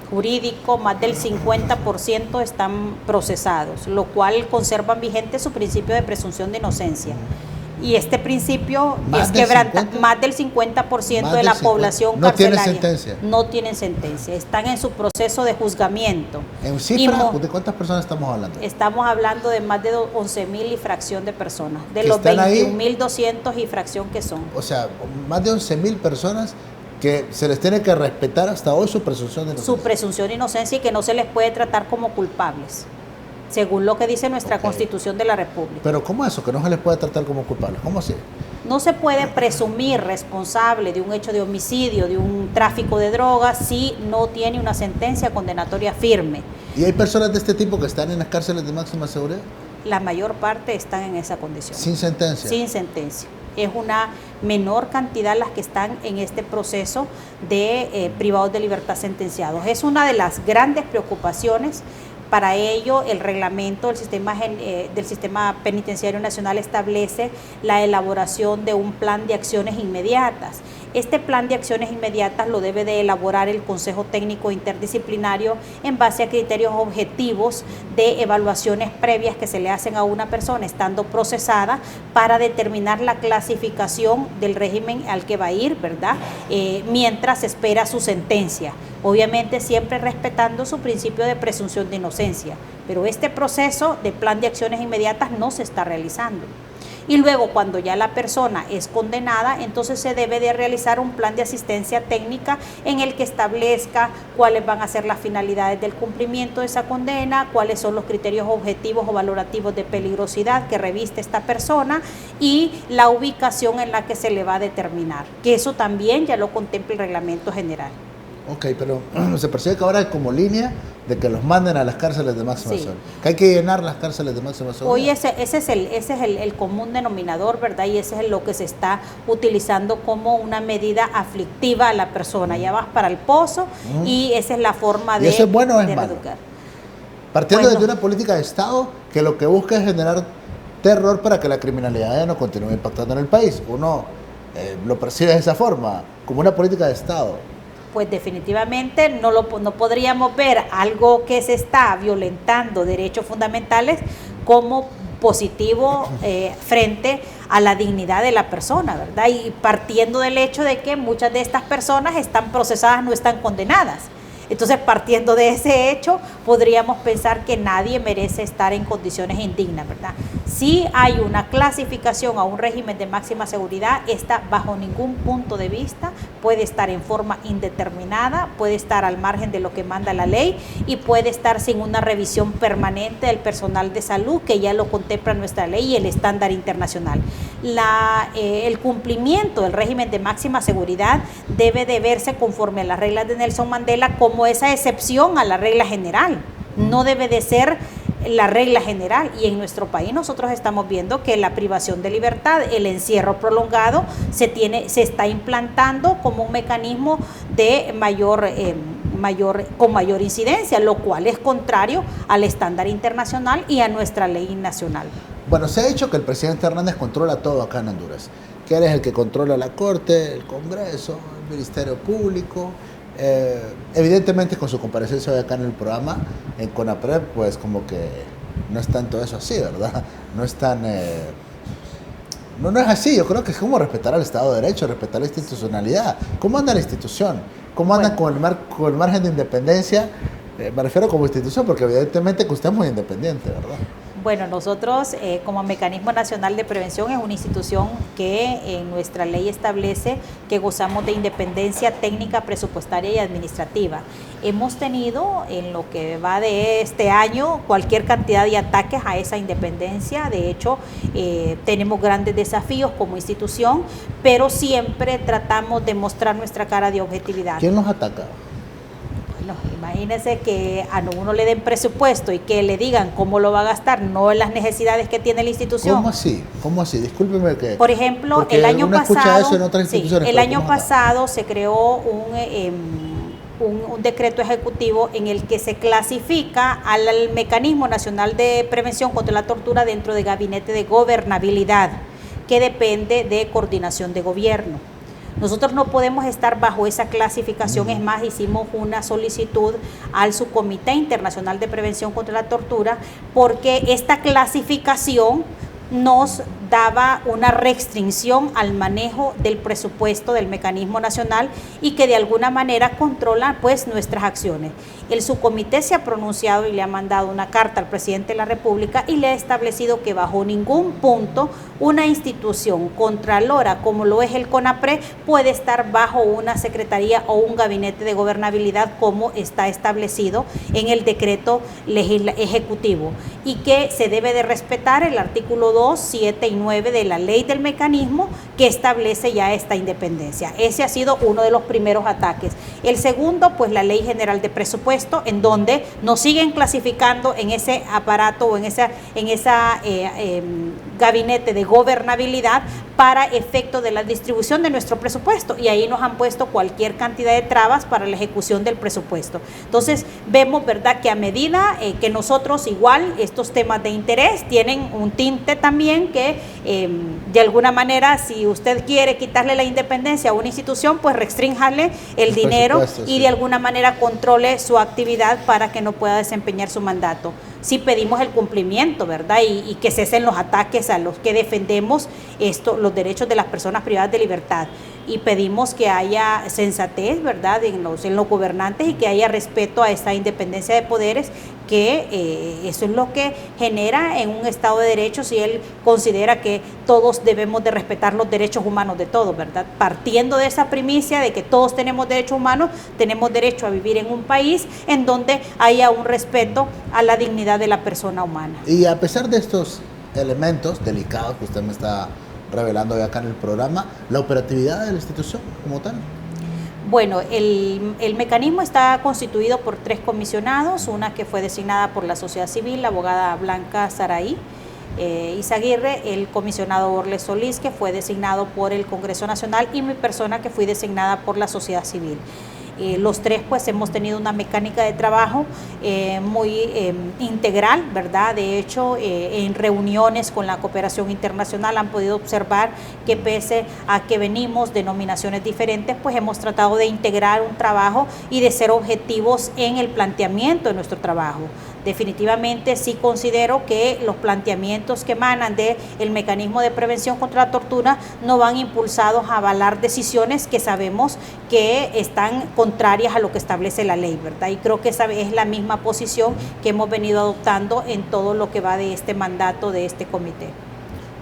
jurídico, más del 50% están procesados, lo cual conservan vigente su principio de presunción de inocencia. Y este principio es quebrantado. Más del 50% de la población carcelaria no tienen sentencia, están en su proceso de juzgamiento. ¿En cifra? ¿De cuántas personas estamos hablando? Estamos hablando de más de 11.000 y fracción de personas, de los 21.200 y fracción que son. O sea, más de 11.000 personas que se les tiene que respetar hasta hoy su presunción de inocencia. Su presunción de inocencia y que no se les puede tratar como culpables, según lo que dice nuestra Constitución de la República. ¿Pero cómo eso? ¿Que no se les puede tratar como culpables? ¿Cómo así? No se puede presumir responsable de un hecho de homicidio, de un tráfico de drogas, si no tiene una sentencia condenatoria firme. ¿Y hay personas de este tipo que están en las cárceles de máxima seguridad? La mayor parte están en esa condición. ¿Sin sentencia? Sin sentencia. Es una menor cantidad las que están en este proceso de privados de libertad sentenciados. Es una de las grandes preocupaciones. Para ello, el reglamento del Sistema Penitenciario Nacional establece la elaboración de un plan de acciones inmediatas. Este plan de acciones inmediatas lo debe de elaborar el Consejo Técnico Interdisciplinario en base a criterios objetivos de evaluaciones previas que se le hacen a una persona estando procesada para determinar la clasificación del régimen al que va a ir, ¿verdad? Mientras espera su sentencia. Obviamente siempre respetando su principio de presunción de inocencia, pero este proceso de plan de acciones inmediatas no se está realizando. Y luego, cuando ya la persona es condenada, entonces se debe de realizar un plan de asistencia técnica en el que establezca cuáles van a ser las finalidades del cumplimiento de esa condena, cuáles son los criterios objetivos o valorativos de peligrosidad que reviste esta persona y la ubicación en la que se le va a determinar, que eso también ya lo contempla el reglamento general. Ok, pero se percibe que ahora hay como línea de que los manden a las cárceles de máxima seguridad, que hay que llenar las cárceles de máxima seguridad. Hoy ese es el común denominador, ¿verdad? Y ese es lo que se está utilizando como una medida aflictiva a la persona. Ya vas para el pozo y esa es la forma de, ¿y eso es bueno o es malo? educar. Partiendo desde una política de Estado que lo que busca es generar terror para que la criminalidad no continúe impactando en el país. Uno ¿Lo percibes de esa forma, como una política de Estado? Pues definitivamente no podríamos ver algo que se está violentando derechos fundamentales como positivo frente a la dignidad de la persona, ¿verdad? Y partiendo del hecho de que muchas de estas personas están procesadas, no están condenadas. Entonces, partiendo de ese hecho, podríamos pensar que nadie merece estar en condiciones indignas, ¿verdad? Si hay una clasificación a un régimen de máxima seguridad, esta bajo ningún punto de vista puede estar en forma indeterminada, puede estar al margen de lo que manda la ley y puede estar sin una revisión permanente del personal de salud, que ya lo contempla nuestra ley y el estándar internacional. El cumplimiento del régimen de máxima seguridad debe de verse conforme a las reglas de Nelson Mandela como esa excepción a la regla general. No debe de ser la regla general, y en nuestro país nosotros estamos viendo que la privación de libertad, el encierro prolongado se está implantando como un mecanismo de con mayor incidencia, lo cual es contrario al estándar internacional y a nuestra ley nacional. Bueno, se ha dicho que el presidente Hernández controla todo acá en Honduras, que él es el que controla la Corte, el Congreso, el Ministerio Público. Evidentemente, con su comparecencia hoy acá en el programa, en CONAPRED, pues como que no es tanto eso así, ¿verdad? No es tan... No es así. Yo creo que es como respetar al Estado de Derecho, respetar la institucionalidad. ¿Cómo anda la institución? ¿Cómo anda con el margen de independencia? Me refiero como institución, porque evidentemente que usted es muy independiente, ¿verdad? Bueno, nosotros como Mecanismo Nacional de Prevención es una institución que en nuestra ley establece que gozamos de independencia técnica, presupuestaria y administrativa. Hemos tenido en lo que va de este año cualquier cantidad de ataques a esa independencia. De hecho, tenemos grandes desafíos como institución, pero siempre tratamos de mostrar nuestra cara de objetividad. ¿Quién nos ataca? No, imagínense que a uno le den presupuesto y que le digan cómo lo va a gastar, no en las necesidades que tiene la institución. ¿Cómo así? ¿Cómo así? Discúlpeme que... Por ejemplo, el año pasado, el año pasado se creó un decreto ejecutivo en el que se clasifica al Mecanismo Nacional de Prevención contra la Tortura dentro del Gabinete de Gobernabilidad, que depende de coordinación de gobierno. Nosotros no podemos estar bajo esa clasificación, es más, hicimos una solicitud al Subcomité Internacional de Prevención contra la Tortura porque esta clasificación nos daba una restricción al manejo del presupuesto del mecanismo nacional y que de alguna manera controla pues nuestras acciones. El subcomité se ha pronunciado y le ha mandado una carta al presidente de la República y le ha establecido que bajo ningún punto una institución contralora como lo es el CONAPRED puede estar bajo una secretaría o un gabinete de gobernabilidad como está establecido en el decreto ejecutivo, y que se debe de respetar el artículo 2, 7 y 9 de la ley del mecanismo que establece ya esta independencia. Ese ha sido uno de los primeros ataques. El segundo, pues la Ley General de Presupuesto, en donde nos siguen clasificando en ese aparato o en esa gabinete de gobernabilidad para efecto de la distribución de nuestro presupuesto, y ahí nos han puesto cualquier cantidad de trabas para la ejecución del presupuesto. Entonces vemos, ¿verdad?, que a medida que nosotros igual estos temas de interés tienen un tinte también que de alguna manera, si usted quiere quitarle la independencia a una institución, pues restríngale el dinero y de alguna manera controle su actividad para que no pueda desempeñar su mandato. Sí pedimos el cumplimiento, ¿verdad? Y que cesen los ataques a los que defendemos los derechos de las personas privadas de libertad. Y pedimos que haya sensatez, ¿verdad?, en los gobernantes, y que haya respeto a esta independencia de poderes, que eso es lo que genera en un Estado de Derecho, si él considera que todos debemos de respetar los derechos humanos de todos, ¿verdad? Partiendo de esa primicia de que todos tenemos derechos humanos, tenemos derecho a vivir en un país en donde haya un respeto a la dignidad de la persona humana. Y a pesar de estos elementos delicados que usted me está revelando hoy acá en el programa, la operatividad de la institución como tal. Bueno, el mecanismo está constituido por 3 comisionados, una que fue designada por la sociedad civil, la abogada Blanca Saraí Izaguirre, el comisionado Orles Solís, que fue designado por el Congreso Nacional, y mi persona, que fui designada por la sociedad civil. Los tres pues hemos tenido una mecánica de trabajo muy integral, ¿verdad? De hecho, en reuniones con la cooperación internacional han podido observar que pese a que venimos de denominaciones diferentes, pues hemos tratado de integrar un trabajo y de ser objetivos en el planteamiento de nuestro trabajo. Definitivamente sí considero que los planteamientos que emanan del mecanismo de prevención contra la tortura no van impulsados a avalar decisiones que sabemos que están contrarias a lo que establece la ley, ¿verdad? Y creo que esa es la misma posición que hemos venido adoptando en todo lo que va de este mandato de este comité.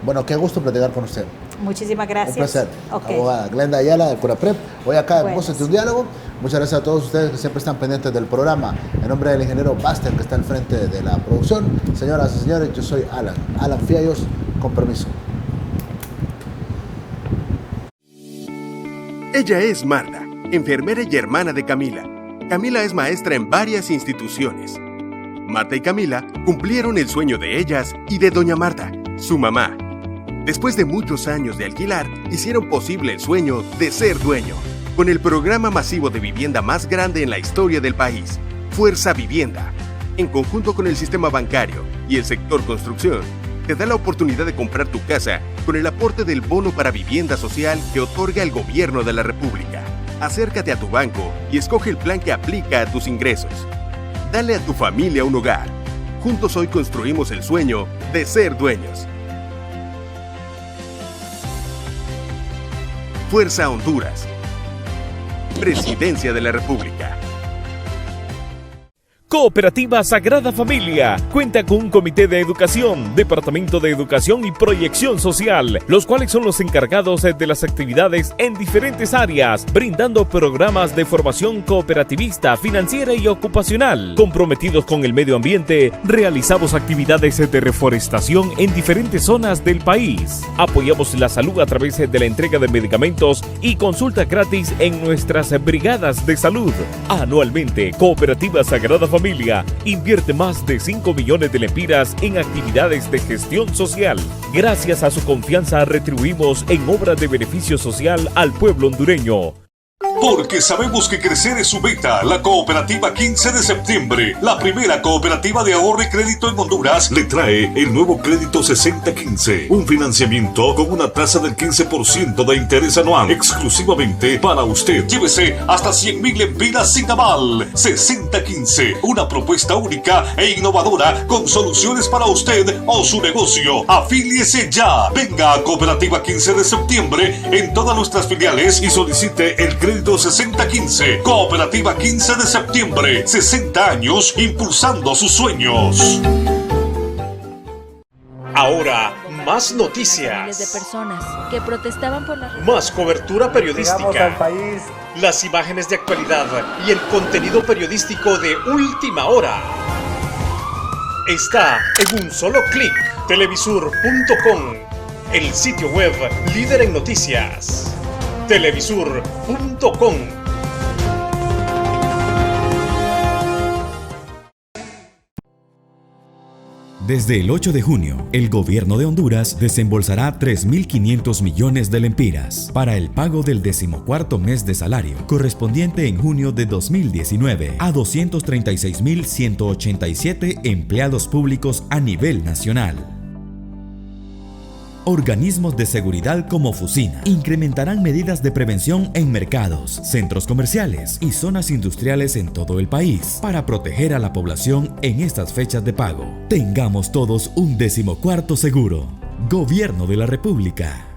Bueno, qué gusto platicar con usted. Muchísimas gracias. Un placer. Okay. Abogada Glenda Ayala del CONAPREP, hoy acá en Voces de un Diálogo. Muchas gracias a todos ustedes que siempre están pendientes del programa. En nombre del ingeniero Baster, que está al frente de la producción, señoras y señores, yo soy Alan Fiallos, con permiso. Ella es Marta, enfermera y hermana de Camila. Camila es maestra en varias instituciones. Marta y Camila cumplieron el sueño de ellas y de doña Marta, su mamá. Después de muchos años de alquilar, hicieron posible el sueño de ser dueño, con el programa masivo de vivienda más grande en la historia del país, Fuerza Vivienda. En conjunto con el sistema bancario y el sector construcción, te da la oportunidad de comprar tu casa con el aporte del bono para vivienda social que otorga el gobierno de la República. Acércate a tu banco y escoge el plan que aplica a tus ingresos. Dale a tu familia un hogar. Juntos hoy construimos el sueño de ser dueños. Fuerza Honduras. Presidencia de la República. Cooperativa Sagrada Familia cuenta con un comité de educación, departamento de educación y proyección social, los cuales son los encargados de las actividades en diferentes áreas, brindando programas de formación cooperativista, financiera y ocupacional. Comprometidos con el medio ambiente, realizamos actividades de reforestación en diferentes zonas del país. Apoyamos la salud a través de la entrega de medicamentos y consulta gratis en nuestras brigadas de salud. Anualmente, Cooperativa Sagrada Familia invierte más de 5 millones de lempiras en actividades de gestión social. Gracias a su confianza retribuimos en obras de beneficio social al pueblo hondureño. Porque sabemos que crecer es su meta, la Cooperativa 15 de septiembre, la primera cooperativa de ahorro y crédito en Honduras, le trae el nuevo crédito 6015, un financiamiento con una tasa del 15% de interés anual, exclusivamente para usted. Llévese hasta 100,000 lempiras sin aval. 6015, una propuesta única e innovadora con soluciones para usted o su negocio. Afíliese ya. Venga a Cooperativa 15 de septiembre en todas nuestras filiales y solicite el crédito 6015. Cooperativa 15 de septiembre. 60 años impulsando sus sueños. Ahora, más noticias. Miles de personas que protestaban por la... Más cobertura periodística. Las imágenes de actualidad y el contenido periodístico de última hora. Está en un solo clic. Televisur.com, el sitio web líder en noticias. Televisur.com. Desde el 8 de junio, el gobierno de Honduras desembolsará 3.500 millones de lempiras para el pago del 14º mes de salario, correspondiente en junio de 2019 a 236.187 empleados públicos a nivel nacional. Organismos de seguridad como Fusina incrementarán medidas de prevención en mercados, centros comerciales y zonas industriales en todo el país para proteger a la población en estas fechas de pago. Tengamos todos un 14º seguro. Gobierno de la República.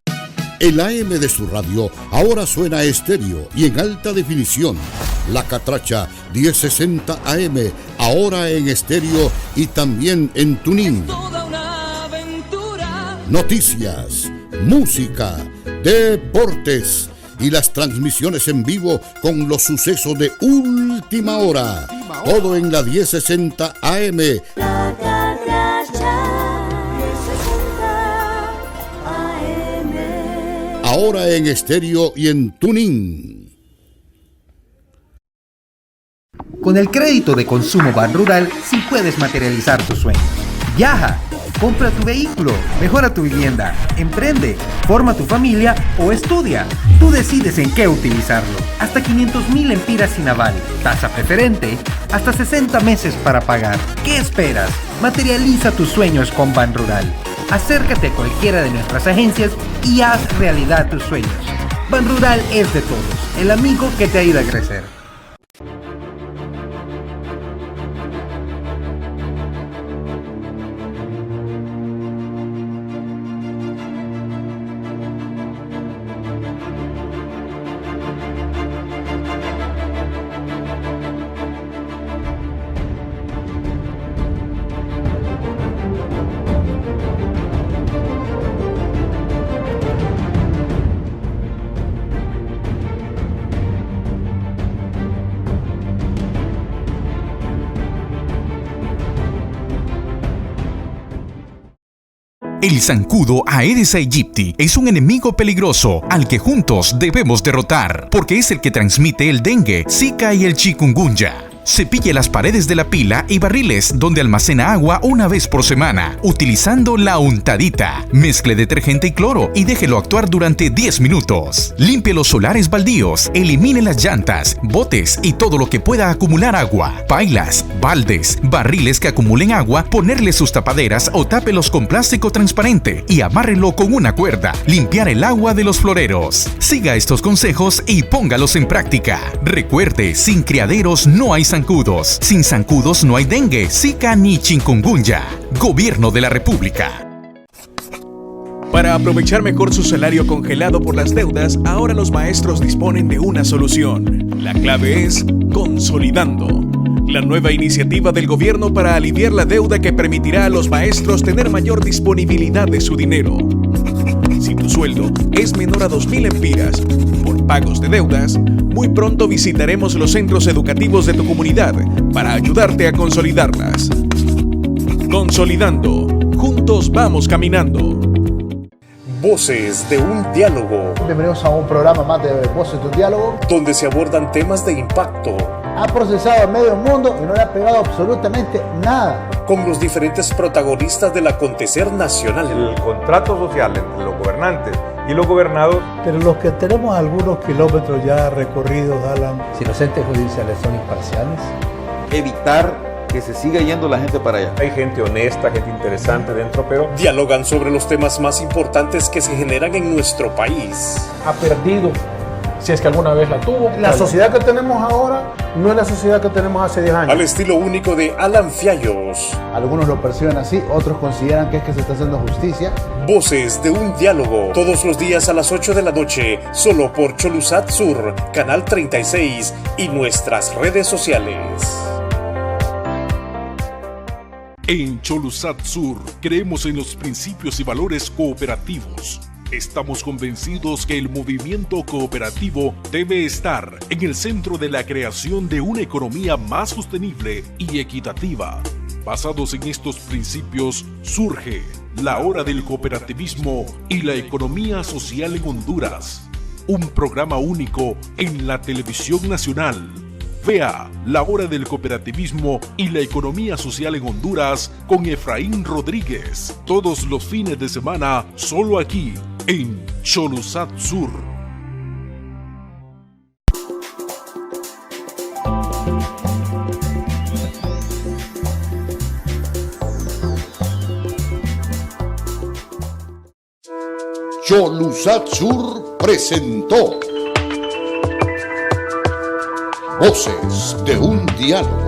El AM de su radio ahora suena estéreo y en alta definición. La Catracha 1060 AM, ahora en estéreo y también en tuning. Noticias, música, deportes y las transmisiones en vivo con los sucesos de última hora. Todo en la 1060 AM. La Catracha 1060 AM. Ahora en estéreo y en tuning. Con el crédito de consumo Ban Rural, sí puedes materializar tus sueños. Viaja, Compra tu vehículo, mejora tu vivienda, emprende, forma tu familia o estudia. Tú decides en qué utilizarlo. Hasta 500.000 lempiras sin aval, tasa preferente, hasta 60 meses para pagar. ¿Qué esperas? Materializa tus sueños con Banrural. Acércate a cualquiera de nuestras agencias y haz realidad tus sueños. Banrural es de todos, el amigo que te ayuda a crecer. El zancudo Aedes aegypti es un enemigo peligroso al que juntos debemos derrotar, porque es el que transmite el dengue, zika y el chikungunya. Cepille las paredes de la pila y barriles donde almacena agua una vez por semana, utilizando la untadita. Mezcle detergente y cloro y déjelo actuar durante 10 minutos. Limpie los solares baldíos, elimine las llantas, botes y todo lo que pueda acumular agua. Pailas, baldes, barriles que acumulen agua, ponerle sus tapaderas o tápelos con plástico transparente y amárrelo con una cuerda. Limpiar el agua de los floreros. Siga estos consejos y póngalos en práctica. Recuerde, sin criaderos no hay zancudos. Sin zancudos no hay dengue, zika ni chikungunya. Gobierno de la República. Para aprovechar mejor su salario congelado por las deudas, ahora los maestros disponen de una solución. La clave es Consolidando, la nueva iniciativa del gobierno para aliviar la deuda que permitirá a los maestros tener mayor disponibilidad de su dinero. Si tu sueldo es menor a 2.000 lempiras por pagos de deudas, muy pronto visitaremos los centros educativos de tu comunidad para ayudarte a consolidarlas. Consolidando, juntos vamos caminando. Voces de un diálogo. Bienvenidos a un programa más de Voces de un diálogo, donde se abordan temas de impacto. Ha procesado a medio mundo y no le ha pegado absolutamente nada. Con los diferentes protagonistas del acontecer nacional. El contrato social entre los gobernantes y los gobernados. Pero los que tenemos algunos kilómetros ya recorridos, Alan. Si los entes judiciales son imparciales. Evitar que se siga yendo la gente para allá. Hay gente honesta, gente interesante dentro, pero dialogan sobre los temas más importantes que se generan en nuestro país. Ha perdido, si es que alguna vez la tuvo. La sociedad que tenemos ahora no es la sociedad que tenemos hace 10 años. Al estilo único de Alan Fiallos. Algunos lo perciben así, otros consideran que es que se está haciendo justicia. Voces de un diálogo, todos los días a las 8 de la noche, solo por Cholusat Sur, Canal 36 y nuestras redes sociales. En Cholusat Sur creemos en los principios y valores cooperativos. Estamos convencidos que el movimiento cooperativo debe estar en el centro de la creación de una economía más sostenible y equitativa. Basados en estos principios, surge la Hora del Cooperativismo y la Economía Social en Honduras, un programa único en la televisión nacional. Vea La Hora del Cooperativismo y la Economía Social en Honduras con Efraín Rodríguez, todos los fines de semana, solo aquí, en Cholusat Sur. Cholusat Sur presentó Voces de un diálogo.